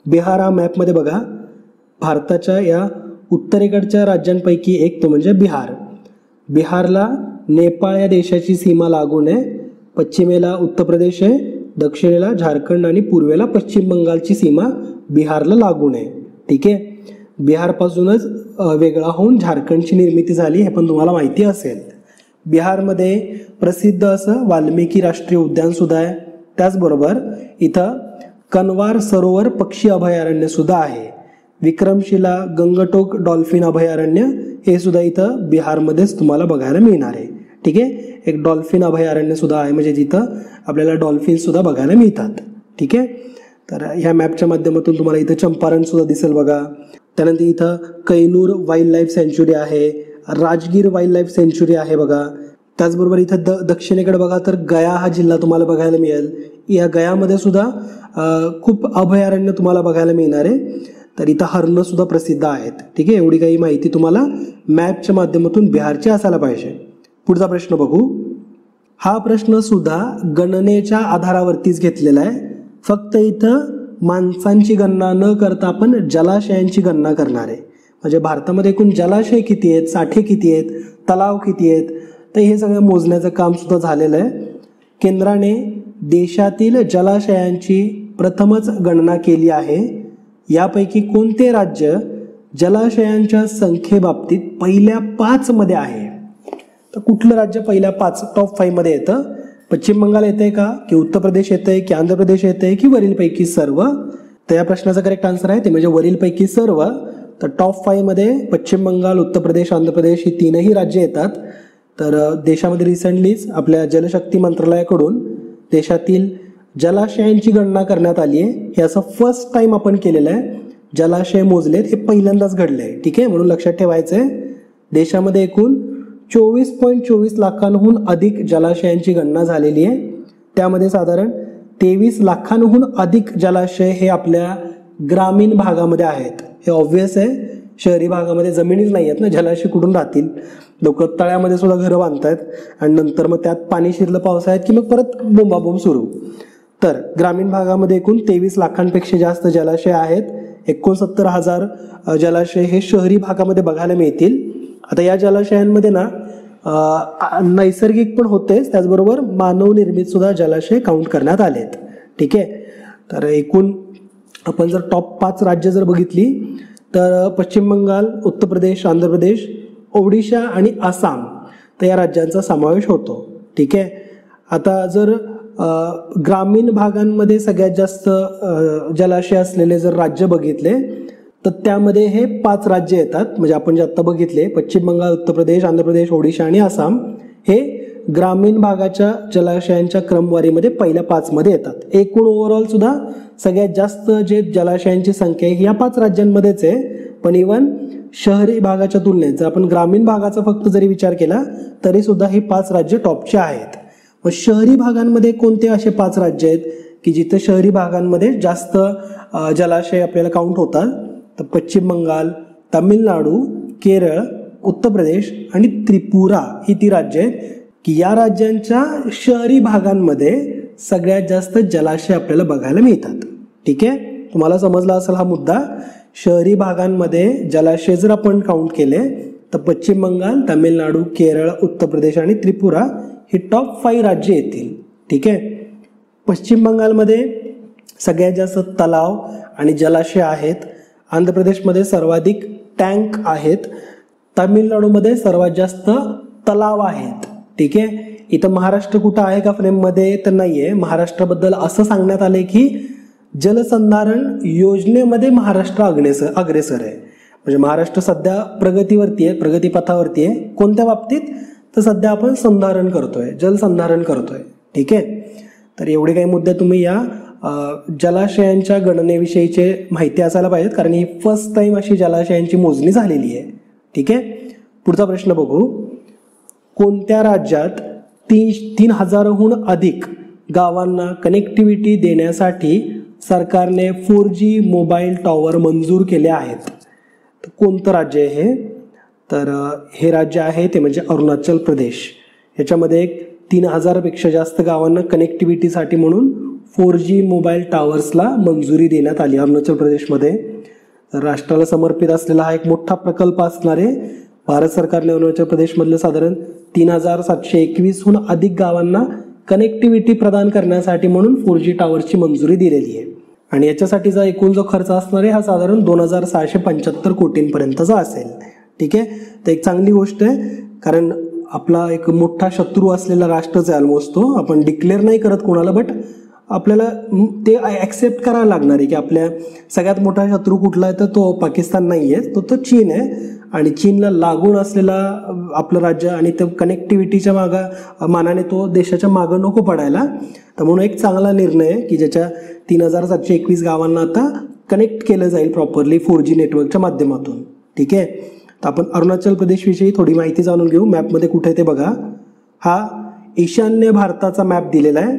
बिहार हा मॅपमध्ये बघा भारताच्या या उत्तरेकडच्या राज्यांपैकी एक तो म्हणजे बिहार. बिहारला नेपाळ या देशाची सीमा लागून आहे. पश्चिमेला उत्तर प्रदेश आहे, दक्षिणेला झारखंड आणि पूर्वेला पश्चिम बंगालची सीमा बिहारला लागून आहे. ठीक आहे. बिहारपासूनच वेगळा होऊन झारखंडची निर्मिती झाली हे पण तुम्हाला माहिती असेल. बिहारमध्ये प्रसिद्ध असं वाल्मिकी राष्ट्रीय उद्यान सुद्धा आहे. त्याचबरोबर इथं कनवार सरोवर पक्षी अभयारण्य सुद्धा आहे. विक्रमशिला गंगटोक डॉल्फिन अभयारण्य हे सुद्धा इथं बिहारमध्येच तुम्हाला बघायला मिळणार आहे. ठीक आहे. एक डॉल्फिन अभयारण्य सुद्धा आहे म्हणजे जिथं आपल्याला डॉल्फिन सुद्धा बघायला मिळतात. ठीक आहे. तर ह्या मॅपच्या माध्यमातून तुम्हाला इथं चंपारण सुद्धा दिसेल बघा. त्यानंतर इथं कैनूर वाईल्ड लाईफ सँच्युरी आहे, राजगीर वाईल्ड लाईफ सँच्युरी आहे बघा. त्याचबरोबर इथं दक्षिणेकडे बघा तर गया हा जिल्हा तुम्हाला बघायला मिळेल. या गयामध्ये सुद्धा खूप अभयारण्य तुम्हाला बघायला मिळणार आहे. तर इथं हरणं सुद्धा प्रसिद्ध आहेत. ठीक आहे. एवढी काही माहिती तुम्हाला मॅपच्या माध्यमातून बिहारची असायला पाहिजे. पुढचा प्रश्न बघू. हा प्रश्न सुद्धा गणनेच्या आधारावरतीच घेतलेला आहे. फक्त इथं माणसांची गणना न करता आपण जलाशयांची गणना करणार आहे. म्हणजे भारतामध्ये एकूण जलाशय किती आहेत, साठे किती आहेत, तलाव किती आहेत, तर हे सगळं मोजण्याचं काम सुद्धा झालेलं आहे. केंद्राने देशातील जलाशयांची प्रथमच गणना केली आहे. यापैकी कोणते राज्य जलाशयांच्या संख्येबाबतीत पहिल्या 5 मध्ये आहे. तर कुठलं राज्य पहिल्या 5 टॉप 5 मध्ये येतं? पश्चिम बंगाल येते का, की उत्तर प्रदेश येते, की आंध्र प्रदेश येते, की वरीलपैकी सर्व? तर या प्रश्नाचा करेक्ट आन्सर आहे ते म्हणजे वरीलपैकी सर्व. तर टॉप 5 मध्ये पश्चिम बंगाल, उत्तर प्रदेश, आंध्र प्रदेश ही 3ही राज्य येतात. तर देशामध्ये रिसेंटलीच आपल्या जलशक्ती मंत्रालयाकडून देशातील जलाशयांची गणना करण्यात आली आहे. हे असं फर्स्ट टाइम आपण केलेलं आहे. जलाशय मोजलेत, हे पहिल्यांदाच घडलंय. ठीक आहे, म्हणून लक्षात ठेवायचं आहे. देशामध्ये एकूण 24.24 लाखांहून अधिक जलाशयांची गणना झालेली आहे. त्यामध्ये साधारण 23 लाखांहून अधिक जलाशय हे आपल्या ग्रामीण भागामध्ये आहेत. हे ऑब्व्हियस आहे, शहरी भागामध्ये जमिनीच नाही आहेत ना, जलाशय कुठून राहतील? लोक तळ्यामध्ये सुद्धा घरं बांधतायत आणि नंतर मग त्यात पाणी शिरलं पावसाळ्यात की मग परत बोंबाबोंब सुरू. तर ग्रामीण भागामध्ये एकूण 23 लाखांपेक्षा जास्त जलाशय आहेत. 69,000 जलाशय हे शहरी भागामध्ये बघायला मिळतील. आता या जलाशयांमध्ये ना नैसर्गिक पण होतेच, त्याचबरोबर मानवनिर्मित सुद्धा जलाशय काउंट करण्यात आलेत. ठीक आहे, तर एकूण आपण जर टॉप 5 राज्य जर बघितली तर पश्चिम बंगाल, उत्तर प्रदेश, आंध्र प्रदेश, ओडिशा आणि आसाम तर या राज्यांचा समावेश होतो. ठीक आहे, आता जर ग्रामीण भागांमध्ये सगळ्यात जास्त जलाशय असलेले जर राज्य बघितले तर त्यामध्ये हे 5 राज्य येतात. म्हणजे आपण जे आत्ता बघितले पश्चिम बंगाल, उत्तर प्रदेश, आंध्र प्रदेश, ओडिशा आणि आसाम हे ग्रामीण भागाच्या जलाशयांच्या क्रमवारीमध्ये पहिल्या 5 मध्ये येतात. एकूण ओव्हरऑल सुद्धा सगळ्यात जास्त जे जलाशयांची संख्या आहे या 5 राज्यांमध्येच आहे. पण इव्हन शहरी भागाच्या तुलनेत जर आपण ग्रामीण भागाचा फक्त जरी विचार केला तरी सुद्धा ही 5 राज्य टॉपची आहेत. मग शहरी भागांमध्ये कोणते असे 5 राज्य आहेत की जिथे शहरी भागांमध्ये जास्त जलाशय आपल्याला काउंट होतात? तर पश्चिम बंगाल, तामिळनाडू, केरळ, उत्तर प्रदेश आणि त्रिपुरा ही ती राज्य आहेत की या राज्यांच्या शहरी भागांमध्ये सगळ्यात जास्त जलाशय आपल्याला बघायला मिळतात. ठीक आहे, तुम्हाला समजला असेल हा मुद्दा. शहरी भागांमध्ये जलाशय जर आपण काउंट केले तर पश्चिम बंगाल, तामिळनाडू, केरळ, उत्तर प्रदेश आणि त्रिपुरा ही टॉप 5 राज्य येतील. ठीक आहे, पश्चिम बंगालमध्ये सगळ्यात जास्त तलाव आणि जलाशय आहेत. आंध्र प्रदेशमध्ये सर्वाधिक टँक आहेत. तामिळनाडूमध्ये सर्वात जास्त तलाव आहेत. ठीक आहे, इथं महाराष्ट्र कुठं आहे का फ्रेममध्ये? तर नाहीये. महाराष्ट्राबद्दल असं सांगण्यात आलंय की जलसंधारण योजनेमध्ये महाराष्ट्र अग्रेसर आहे. म्हणजे महाराष्ट्र सध्या प्रगतीवरती आहे, प्रगतीपथावरती आहे. कोणत्या बाबतीत? तर सध्या आपण संधारण करतोय, जलसंधारण करतोय. ठीक आहे, तर एवढे काही मुद्दे तुम्ही या जलाशयांच्या गणनेविषयीचे माहिती असायला पाहिजेत, कारण ही फर्स्ट टाइम अशी जलाशयांची मोजणी झालेली आहे. ठीक आहे, पुढचा प्रश्न बघू. कोणत्या राज्यात 3,000हून अधिक गावांना कनेक्टिव्हिटी देण्यासाठी सरकारने 4G मोबाईल टॉवर मंजूर केले आहेत? तर कोणतं राज्य आहे हे? तर हे राज्य आहे ते म्हणजे अरुणाचल प्रदेश. याच्यामध्ये 3,000पेक्षा जास्त गावांना कनेक्टिव्हिटीसाठी म्हणून 4G मोबाईल टॉवर्सला मंजुरी देण्यात आली अरुणाचल प्रदेशमध्ये. राष्ट्राला समर्पित असलेला हा एक मोठा प्रकल्प असणार आहे. भारत सरकारने अरुणाचल प्रदेशमधलं साधारण 3,721हून अधिक गावांना कनेक्टिव्हिटी प्रदान करण्यासाठी म्हणून 4G टॉवरची मंजुरी दिलेली आहे. आणि याच्यासाठीचा एकूण जो खर्च असणार आहे हा साधारण 2,675 कोटींपर्यंतचा असेल. ठीक आहे, तर एक चांगली गोष्ट आहे, कारण आपला एक मोठा शत्रू असलेला राष्ट्रच आहे ऑलमोस्ट तो. आपण डिक्लेअर नाही करत कोणाला, बट आपल्याला ते ॲक्सेप्ट करायला लागणार आहे की आपल्या सगळ्यात मोठा शत्रू कुठला आहे तर तो पाकिस्तान नाही आहे, तो चीन आहे. आणि चीनला लागून असलेला आपलं राज्य आणि ते कनेक्टिव्हिटीच्या मानाने तो देशाच्या मागं नको पडायला. तर म्हणून एक चांगला निर्णय आहे की ज्याच्या 3,721 गावांना आता कनेक्ट केलं जाईल प्रॉपरली 4G नेटवर्कच्या माध्यमातून. ठीक आहे, तर आपण अरुणाचल प्रदेशविषयी थोडी माहिती जाणून घेऊ. मॅपमध्ये कुठे ते बघा. हा ईशान्य भारताचा मॅप दिलेला आहे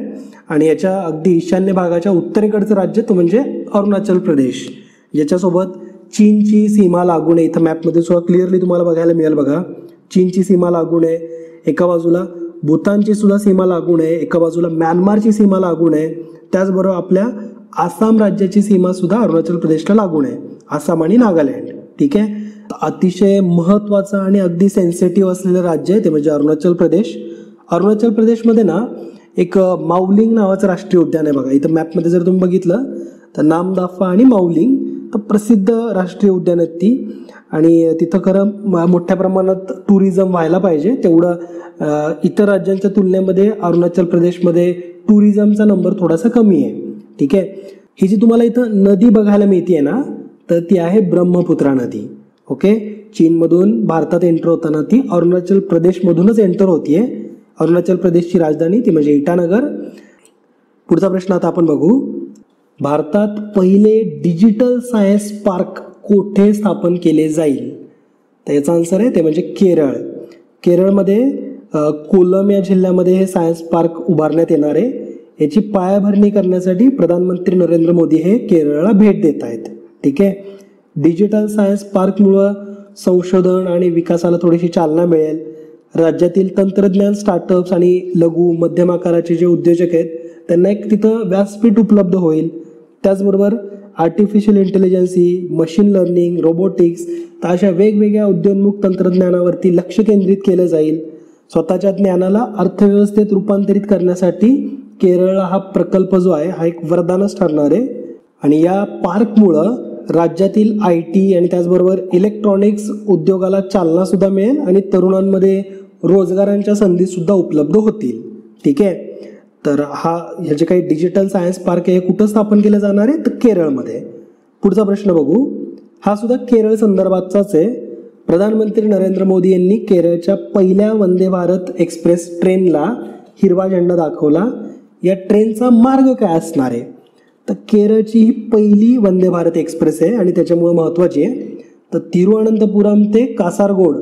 आणि याच्या अगदी ईशान्य भागाच्या उत्तरेकडचं राज्य तो म्हणजे अरुणाचल प्रदेश. याच्यासोबत चीनची सीमा लागून आहे. इथं मॅपमध्ये सुद्धा क्लिअरली तुम्हाला बघायला मिळेल बघा. चीनची सीमा लागून आहे, एका बाजूला भूतानची सुद्धा सीमा लागून आहे, एका बाजूला म्यानमारची सीमा लागून आहे. त्याचबरोबर आपल्या आसाम राज्याची सीमा सुद्धा अरुणाचल प्रदेशला लागून आहे, आसाम आणि नागालँड. ठीक आहे, अतिशय महत्त्वाचं आणि अगदी सेन्सिटिव्ह असलेलं राज्य आहे ते म्हणजे अरुणाचल प्रदेश. अरुणाचल प्रदेशमध्ये ना एक माऊलिंग नावाचं राष्ट्रीय उद्यान आहे बघा. इथं मॅपमध्ये जर तुम्ही बघितलं तर नामदाफा आणि माऊलिंग तर प्रसिद्ध राष्ट्रीय उद्यान आहेत ती. आणि तिथं खरं मोठ्या प्रमाणात टुरिझम व्हायला पाहिजे. तेवढं इतर राज्यांच्या तुलनेमध्ये अरुणाचल प्रदेशमध्ये टुरिझमचा नंबर थोडासा कमी आहे. ठीक आहे. ही जी तुम्हाला इथं नदी बघायला मिळते ना, तर ती आहे ब्रह्मपुत्रा नदी. ओके. चीनमधून भारतात एंटर होताना ती अरुणाचल प्रदेशमधूनच एंटर होतीये. अरुणाचल प्रदेशची राजधानी ती म्हणजे इटानगर. पुढचा प्रश्न आता आपण बघू. भारतात पहिले डिजिटल सायन्स पार्क कोठे स्थापन केले जाईल? तर याचा आन्सर आहे ते म्हणजे केरळ. केरळमध्ये कोलम या जिल्ह्यामध्ये हे सायन्स पार्क उभारण्यात येणार आहे. याची पायाभरणी करण्यासाठी प्रधानमंत्री नरेंद्र मोदी हे केरळला भेट देत आहेत. ठीक आहे. डिजिटल सायन्स पार्कमुळं संशोधन आणि विकासाला थोडीशी चालना मिळेल. राज्यातील तंत्रज्ञान स्टार्टअप्स आणि लघु मध्यम आकाराचे जे उद्योजक आहेत त्यांना एक तिथं व्यासपीठ उपलब्ध होईल. त्याचबरोबर artificial intelligence, machine learning, robotics तर अशा वेगवेगळ्या उद्योन्मुख तंत्रज्ञानावरती लक्ष केंद्रित केलं जाईल. स्वतःच्या ज्ञानाला अर्थव्यवस्थेत रूपांतरित करण्यासाठी केरळला हा प्रकल्प जो आहे हा एक वरदानच ठरणार आहे. आणि या पार्कमुळं राज्यातील IT आणि त्याचबरोबर इलेक्ट्रॉनिक्स उद्योगाला चालना सुद्धा मिळेल आणि तरुणांमध्ये रोजगारांच्या संधी सुद्धा उपलब्ध होतील. ठीक आहे. तर हे जे काही डिजिटल सायन्स पार्क आहे हे कुठं स्थापन केलं जाणार आहे? तर केरळमध्ये. पुढचा प्रश्न बघू. हा सुद्धा केरळ संदर्भाचाच आहे. प्रधानमंत्री नरेंद्र मोदी यांनी केरळच्या पहिल्या वंदे भारत एक्सप्रेस ट्रेनला हिरवा झेंडा दाखवला. या ट्रेनचा मार्ग काय असणार आहे? तर केरळची ही पहिली वंदे भारत एक्सप्रेस आहे आणि त्याच्यामुळे महत्त्वाची आहे. तर तिरुअनंतपुरम ते कासारगोड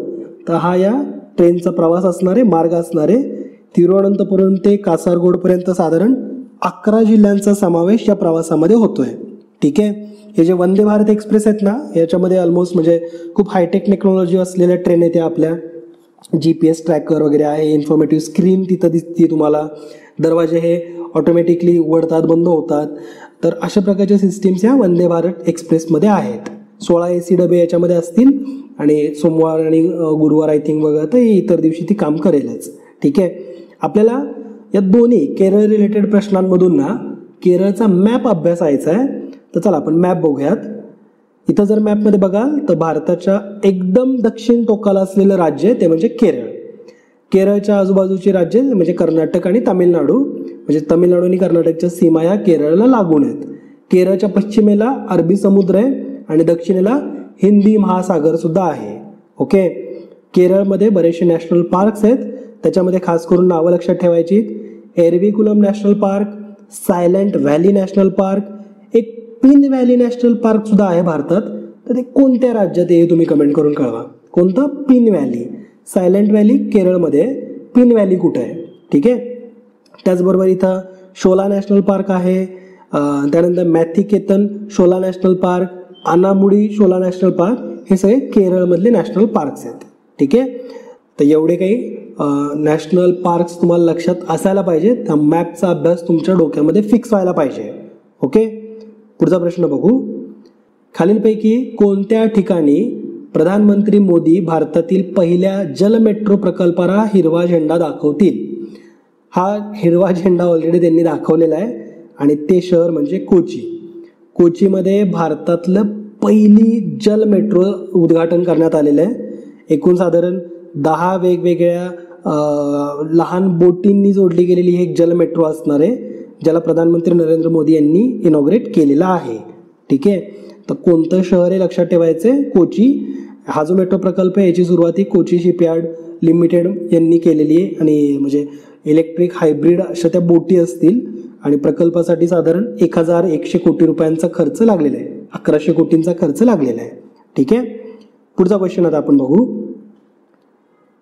तर हा या ट्रेनचा प्रवास असणार आहे, मार्ग असणार आहे. तिरुअनंतपुरम ते कासारगोडपर्यंत साधारण 11 जिल्ह्यांचा समावेश या प्रवासामध्ये होतोय. ठीक आहे. हे जे वंदे भारत एक्सप्रेस आहेत ना याच्यामध्ये ऑलमोस्ट म्हणजे खूप हायटेक टेक्नॉलॉजी असलेल्या ट्रेन आहेत त्या. आपल्या GPS ट्रॅकर वगैरे आहे, इन्फॉर्मेटिव्ह स्क्रीन तिथं दिसते तुम्हाला, दरवाजे हे ऑटोमॅटिकली उघडतात बंद होतात. तर अशा प्रकारच्या सिस्टीम्स या वंदे भारत एक्सप्रेसमध्ये आहेत. 16 AC डबे याच्यामध्ये असतील आणि सोमवार आणि गुरुवार आय थिंक वगैरे इतर दिवशी ती काम करेलच. ठीक आहे. आपल्याला या दोन्ही केरळ रिलेटेड प्रश्नांमधून ना केरळचा मॅप अभ्यासायचा आहे. तर चला आपण मॅप बघूयात. इथं जर मॅपमध्ये बघाल तर भारताच्या एकदम दक्षिण टोकाला असलेलं राज्य आहे ते म्हणजे केरळ. केरळच्या आजूबाजूची राज्य म्हणजे कर्नाटक आणि तामिळनाडू, म्हणजे तामिळनाडू आणि कर्नाटकच्या सीमा या केरळला लागून आहेत. केरळच्या पश्चिमेला अरबी समुद्र आहे आणि दक्षिणेला हिंदी महासागर सुद्धा आहे. ओके. केरळमध्ये बरेचसे नॅशनल पार्क्स आहेत. त्याच्यामध्ये खास करून नावं लक्षात ठेवायची. Eravikulam national park, silent valley national park, एक पिन व्हॅली नॅशनल पार्क सुद्धा आहे भारतात. तर ते कोणत्या राज्यात आहे तुम्ही कमेंट करून कळवा. कोणतं? Pin valley. सायलेंट व्हॅली केरळमध्ये, पिन व्हॅली कुठे आहे? ठीक आहे. त्याचबरोबर इथं शोला नॅशनल पार्क आहे. त्यानंतर मॅथिकेतन शोला नॅशनल पार्क, अनामुडी शोला नॅशनल पार्क हे सगळे केरळमधले नॅशनल पार्क्स आहेत. ठीक आहे. तर एवढे काही नॅशनल पार्क्स तुम्हाला लक्षात असायला पाहिजे. त्या मॅपचा अभ्यास तुमच्या डोक्यामध्ये फिक्स व्हायला पाहिजे. ओके. पुढचा प्रश्न बघू. खालीलपैकी कोणत्या ठिकाणी प्रधानमंत्री मोदी भारतातील पहिल्या जल मेट्रो प्रकल्पाला हिरवा झेंडा दाखवतील? हा हिरवा झेंडा ऑलरेडी त्यांनी दाखवलेला आहे आणि ते शहर म्हणजे कोची. कोचीमध्ये भारतातलं पहिली जल मेट्रो उद्घाटन करण्यात आलेलं आहे. एकूण साधारण 10 वेगवेगळ्या लहान बोटींनी जोडली गेलेली ही एक जल मेट्रो असणार आहे, ज्याला प्रधानमंत्री नरेंद्र मोदी यांनी इनॉग्रेट केलेला आहे. ठीक आहे. तर कोणतं शहर हे लक्षात ठेवायचे? कोची. हा जो मेट्रो प्रकल्प आहे याची सुरुवाती कोची शिपयार्ड लिमिटेड यांनी केलेली आहे आणि म्हणजे इलेक्ट्रिक हायब्रिड अशा त्या बोटी असतील आणि प्रकल्पासाठी साधारण 1100 कोटी रुपयांचा खर्च लागलेला आहे. 1100 कोटींचा खर्च लागलेला आहे. ठीक आहे. पुढचा क्वेश्चन आता आपण बघू.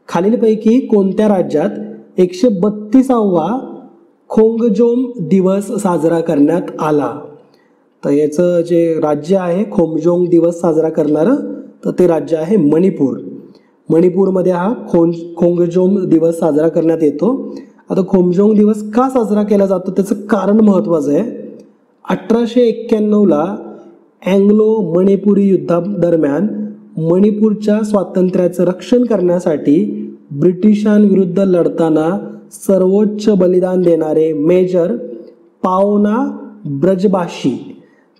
खालीलपैकी कोणत्या राज्यात 132वा खोंगजोम दिवस साजरा करण्यात आला? तर याचं जे राज्य आहे खोंगजोम दिवस साजरा करणारं तर ते राज्य आहे मणिपूर. मणिपूरमध्ये हा खोंगजोम दिवस साजरा करण्यात येतो. आता खोंगजोम दिवस का साजरा केला जातो त्याचं कारण महत्त्वाचं आहे. 1891ला अँग्लो मणिपुरी युद्धादरम्यान मणिपूरच्या स्वातंत्र्याचं रक्षण करण्यासाठी ब्रिटिशांविरुद्ध लढताना सर्वोच्च बलिदान देणारे मेजर पाओना ब्रजबाशी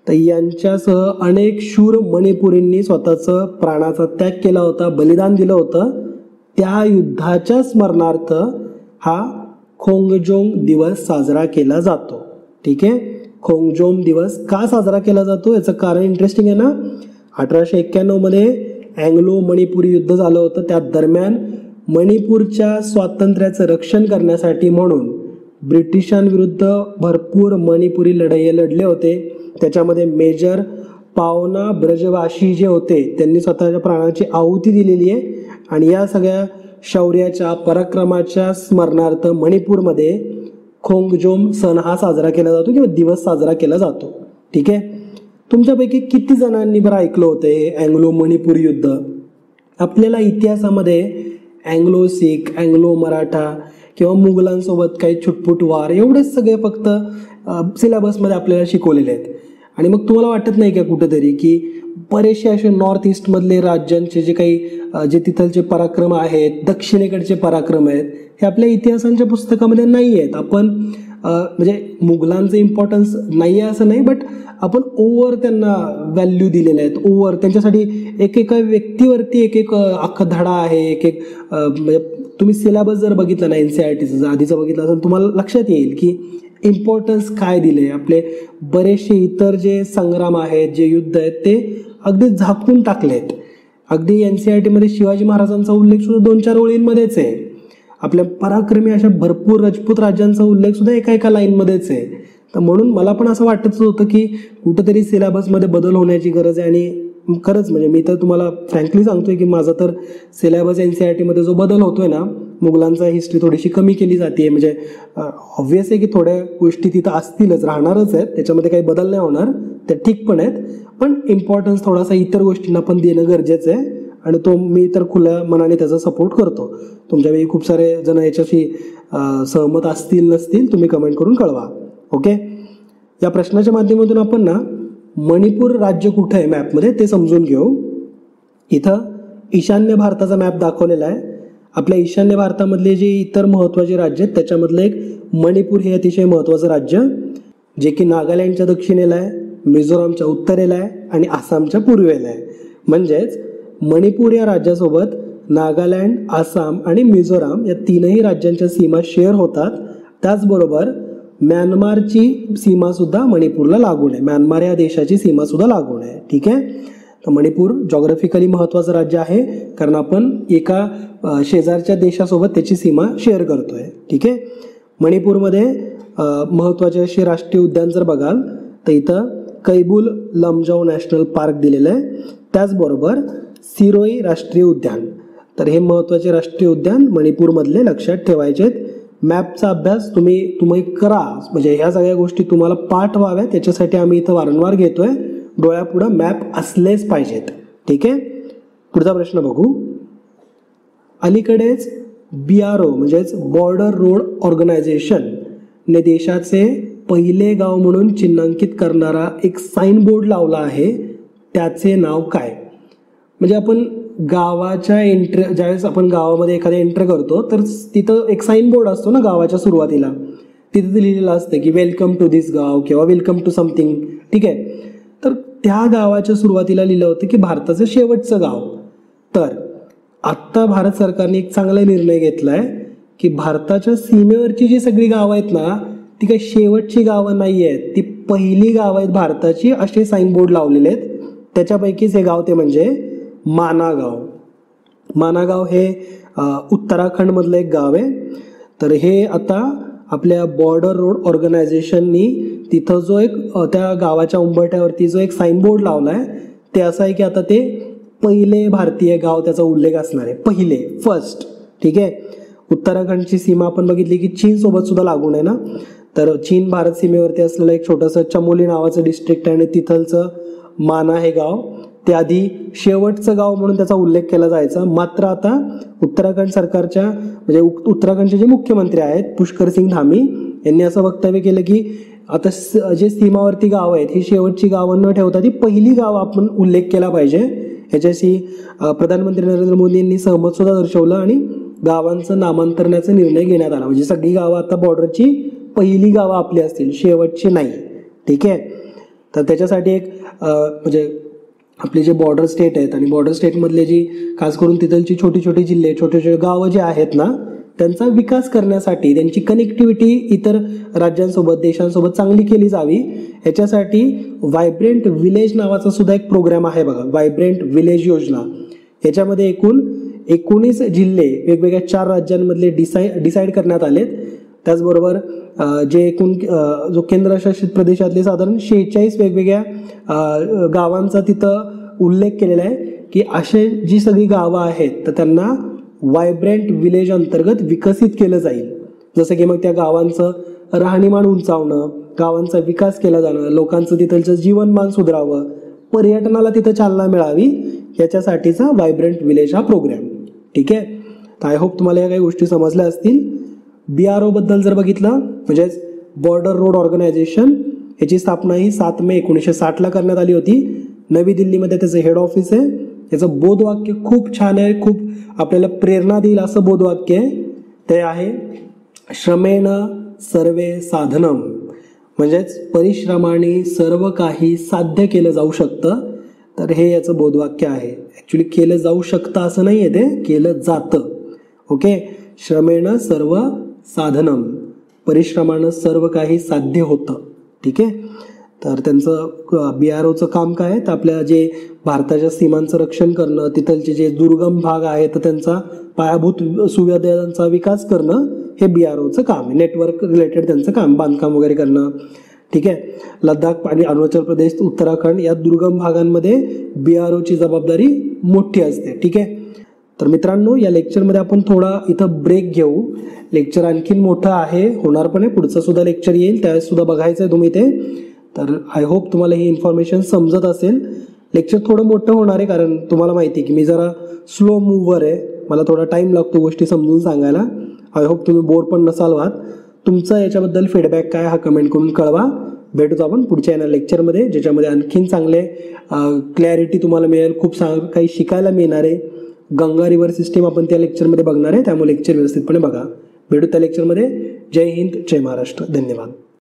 तर यांच्यासह अनेक शूर मणिपुरींनी स्वतःचं प्राणाचा त्याग केला होता, बलिदान दिलं होतं. त्या युद्धाच्या स्मरणार्थ हा खोंगजोम दिवस साजरा केला जातो. ठीक आहे, खोंगजोम दिवस का साजरा केला जातो याचं कारण इंटरेस्टिंग आहे ना. 1891 मध्ये अँग्लो मणिपुरी युद्ध झालं होतं. त्या दरम्यान मणिपूरच्या स्वातंत्र्याचं रक्षण करण्यासाठी म्हणून ब्रिटिशांविरुद्ध भरपूर मणिपुरी लढाई लढले होते. त्याच्यामध्ये मेजर पावना ब्रजवाशी जे होते त्यांनी स्वतःच्या प्राणाची आहुती दिलेली आहे. आणि या सगळ्या शौर्याच्या पराक्रमाच्या स्मरणार्थ मणिपूरमध्ये खोंगजोम सण हा साजरा केला जातो किंवा दिवस साजरा केला जातो. ठीक आहे, तुमच्यापैकी किती जणांनी बरं ऐकलं होतं हे अँग्लो मणिपूर युद्ध? आपल्याला इतिहासामध्ये अँग्लो सिख, अँग्लो मराठा किंवा मुघलांसोबत काही छुटपुट वार एवढेच सगळे फक्त सिलेबसमध्ये आपल्याला शिकवलेले आहेत. आणि मग तुम्हाला वाटत नाही का कुठेतरी की बरेचसे असे नॉर्थ ईस्टमधले राज्यांचे जे काही जे तिथलचे पराक्रम आहेत, दक्षिणेकडचे पराक्रम आहेत, हे आपल्या इतिहासांच्या पुस्तकामध्ये नाही आहेत. आपण म्हणजे मुघलांचं इम्पॉर्टन्स नाही आहे असं नाही, बट आपण ओव्हर त्यांना व्हॅल्यू दिलेले आहेत. ओव्हर त्यांच्यासाठी एकेका व्यक्तीवरती एक अख्खा धडा आहे. म्हणजे तुम्ही सिलेबस जर बघितला ना NCERTचं जर आधीचं बघितलं असेल तुम्हाला लक्षात येईल की इम्पॉर्टन्स काय दिले. आपले बरेचसे इतर जे संग्राम आहेत, जे युद्ध आहेत ते अगदी झाकून टाकलेत. अगदी NCERTमध्ये शिवाजी महाराजांचा उल्लेख सुद्धा 2-4 ओळींमध्येच आहे. आपल्या पराक्रमी अशा भरपूर राजपूत राज्यांचा उल्लेख सुद्धा एका लाईनमध्येच आहे. तर म्हणून मला पण असं वाटतच होतं की कुठंतरी सिलेबसमध्ये बदल होण्याची गरज आहे. आणि खरंच म्हणजे मी तर तुम्हाला फ्रँकली सांगतोय की माझा तर सिलेबस NCERTमध्ये जो बदल होतोय ना, मुघलांचा हिस्ट्री थोडीशी कमी केली जाते. म्हणजे ऑब्व्हियस आहे की थोड्या गोष्टी तिथं असतीलच, राहणारच आहेत, त्याच्यामध्ये काही बदल नाही होणार, त्या ठीक पण आहेत. पण इम्पॉर्टन्स थोडासा इतर गोष्टींना पण देणं गरजेचं आहे. आणि तो मी तर खुल्या मनाने त्याचा सपोर्ट करतो. तुमच्यापैकी खूप सारे जण याच्याशी सहमत असतील नसतील, तुम्ही कमेंट करून कळवा. ओके, या प्रश्नाच्या माध्यमातून आपण ना मणिपूर राज्य कुठं आहे मॅपमध्ये ते समजून घेऊ. इथं ईशान्य भारताचा मॅप दाखवलेला आहे. आपल्या ईशान्य भारतामधले जे इतर महत्त्वाचे राज्य आहेत त्याच्यामधलं एक मणिपूर हे अतिशय महत्त्वाचं राज्य, जे की नागालँडच्या दक्षिणेला आहे, मिझोरामच्या उत्तरेला आहे आणि आसामच्या पूर्वेला आहे. म्हणजेच मणिपूर या राज्यासोबत नागालँड, आसाम आणि मिझोराम या तीनही राज्यांच्या सीमा शेअर होतात. त्याचबरोबर म्यानमारची सीमासुद्धा मणिपूरला लागून आहे. म्यानमार या देशाची सीमासुद्धा लागून आहे. ठीक आहे, तर मणिपूर जॉग्राफिकली महत्त्वाचं राज्य आहे कारण आपण एका शेजारच्या देशासोबत त्याची सीमा शेअर करतोय. ठीक आहे, मणिपूरमध्ये महत्त्वाचे असे राष्ट्रीय उद्यान जर बघाल तर इथं कैबुल लमजाऊ नॅशनल पार्क दिलेलं आहे. त्याचबरोबर सिरोई राष्ट्रीय उद्यान. तर हे महत्त्वाचे राष्ट्रीय उद्यान मणिपूरमधले लक्षात ठेवायचे आहेत. मॅपचा अभ्यास तुम्ही करा, म्हणजे ह्या सगळ्या गोष्टी तुम्हाला पाठ व्हाव्या त्याच्यासाठी आम्ही इथं वारंवार घेतोय. डोळ्यापुढं मॅप असलेच पाहिजेत. ठीक आहे, पुढचा प्रश्न बघू. अलीकडेच BRO म्हणजेच बॉर्डर रोड ऑर्गनायझेशन ने देशाचे पहिले गाव म्हणून चिन्हांकित करणारा एक साइन बोर्ड लावला आहे. त्याचे नाव काय? म्हणजे आपण गावाच्या ज्यावेळेस आपण गावामध्ये एखाद्या एंटर करतो तर तिथं एक साइन बोर्ड असतो ना गावाच्या सुरुवातीला, तिथं लिहिलेलं असतं की वेलकम टू दिस गाव किंवा वेलकम टू समथिंग. ठीक आहे, तर त्या गावाच्या सुरुवातीला लिहिलं होतं की भारताचं शेवटचं गाव. तर आत्ता भारत सरकारने एक चांगला निर्णय घेतलाय की भारताच्या सीमेवरची जी सगळी गावं आहेत ना ती काही शेवटची गावं नाही आहेत, ती पहिली गावं आहेत भारताची, असे साइन बोर्ड लावलेले आहेत. त्याच्यापैकीच हे गाव ते म्हणजे मानागाव. मानागाव हे उत्तराखंडमधलं एक गाव आहे. तर हे आता आपल्या बॉर्डर रोड ऑर्गनायझेशननी तिथं जो एक त्या गावाच्या उंबरठ्यावरती जो एक साइन बोर्ड लावला आहे ते असं आहे की आता ते पहिले भारतीय गाव त्याचा उल्लेख असणार आहे, पहिले, फर्स्ट. ठीक आहे, उत्तराखंडची सीमा आपण बघितली की चीनसोबत सुद्धा लागून आहे ना. तर चीन भारत सीमेवरती असलेलं एक छोटंसं चमोली नावाचं डिस्ट्रिक्ट आहे आणि तिथलचं माना हे गाव ते आधी शेवटचं गाव म्हणून त्याचा उल्लेख केला जायचा. मात्र आता उत्तराखंड सरकारच्या म्हणजे उत्तराखंडचे जे मुख्यमंत्री आहेत पुष्कर सिंग धामी यांनी असं वक्तव्य केलं की आता जे सीमावर्ती गावं आहेत ही शेवटची गावं न ठेवता ती पहिली गावं आपण उल्लेख केला पाहिजे. ह्याच्याशी प्रधानमंत्री नरेंद्र मोदी यांनी सहमत सुद्धा दर्शवलं आणि गावांचं नामांतरण्याचा निर्णय घेण्यात आला. म्हणजे सगळी गावं आता बॉर्डरची पहिली गावं आपली असतील, शेवटची नाही. ठीक आहे, तर त्याच्यासाठी एक म्हणजे आपले जे बॉर्डर स्टेट आहेत आणि बॉर्डर स्टेटमधले जी खास करून तिथलची छोटी छोटी जिल्हे छोटे छोटे गावं जे आहेत ना त्यांचा विकास करण्यासाठी त्यांची कनेक्टिव्हिटी इतर राज्यांसोबत देशांसोबत चांगली केली जावी याच्यासाठी व्हायब्रंट विलेज नावाचा सुद्धा एक प्रोग्राम आहे बघा, व्हायब्रंट विलेज योजना. याच्यामध्ये एकूण 19 जिल्हे वेगवेगळ्या 4 राज्यांमधले डिसाईड करण्यात आलेत. त्याचबरोबर जे एकूण जो केंद्रशासित प्रदेशातले साधारण 46 वेगवेगळ्या गावांचा तिथं उल्लेख केलेला आहे की असे जी सगळी गावं आहेत तर त्यांना व्हायब्रंट विलेज अंतर्गत विकसित केलं जाईल. जसं की मग त्या गावांचं राहणीमान उंचावणं, गावांचा विकास केला जाणं, लोकांचं तिथलचं जीवनमान सुधारावं, पर्यटनाला तिथं चालना मिळावी याच्यासाठीचा व्हायब्रंट विलेज हा प्रोग्राम. ठीक आहे. तर आय होप तुम्हाला या काही गोष्टी समजल्या असतील. BRO बद्दल जर बघितलं म्हणजेच बॉर्डर रोड ऑर्गनायझेशन, याची स्थापना ही 7 मे 1960 करण्यात आली होती. नवी दिल्लीमध्ये त्याचं हेड ऑफिस आहे. याचं बोधवाक्य खूप छान आहे, खूप आपल्याला प्रेरणा देईल असं बोधवाक्य आहे. ते आहे श्रमेण सर्वे साधनम, म्हणजेच परिश्रमाने सर्व काही साध्य केलं जाऊ शकतं. तर हे याचं बोधवाक्य आहे. ॲक्च्युली केलं जाऊ शकतं असं नाही आहे, ते केलं जातं. ओके. श्रमेण सर्व साधनम, परिश्रमानं सर्व काही साध्य होतं. ठीक आहे. तर त्यांचं BROचं काम काय आहे तर आपल्या जे भारताच्या सीमांचं रक्षण करणं, तिथलचे जे दुर्गम भाग आहेत तर त्यांचा पायाभूत सुविधांचा विकास करणं हे BROचं काम आहे. नेटवर्क रिलेटेड त्यांचं काम, बांधकाम वगैरे करणं. ठीक आहे. लडाख आणि अरुणाचल प्रदेश, उत्तराखंड या दुर्गम भागांमध्ये BROची जबाबदारी मोठी असते. ठीक आहे. तर मित्रांनो या लेक्चरमध्ये आपण थोडा इथं ब्रेक घेऊ. लेक्चर आणखीन मोठं आहे, होणार पण आहे, पुढचं सुद्धा लेक्चर येईल त्यावेळेस सुद्धा बघायचं आहे तुम्ही ते. तर आय होप तुम्हाला ही इन्फॉर्मेशन समजत असेल. लेक्चर थोडं मोठं होणार आहे कारण तुम्हाला माहिती आहे की मी जरा स्लो मूव्हर आहे, मला थोडा टाईम लागतो गोष्टी समजून सांगायला. आय होप तुम्ही बोर पण नसाल व्हात. तुमचा याच्याबद्दल फीडबॅक काय हा कमेंट करून कळवा. भेटूच आपण पुढच्या येणाऱ्या लेक्चरमध्ये ज्याच्यामध्ये आणखीन चांगले क्लॅरिटी तुम्हाला मिळेल, खूप काही शिकायला मिळणार आहे. गंगा रिव्हर सिस्टीम आपण त्या लेक्चरमध्ये बघणार आहे, त्यामुळे लेक्चर व्यवस्थितपणे बघा. भेटू त्या लेक्चरमध्ये. जय हिंद, जय महाराष्ट्र. धन्यवाद.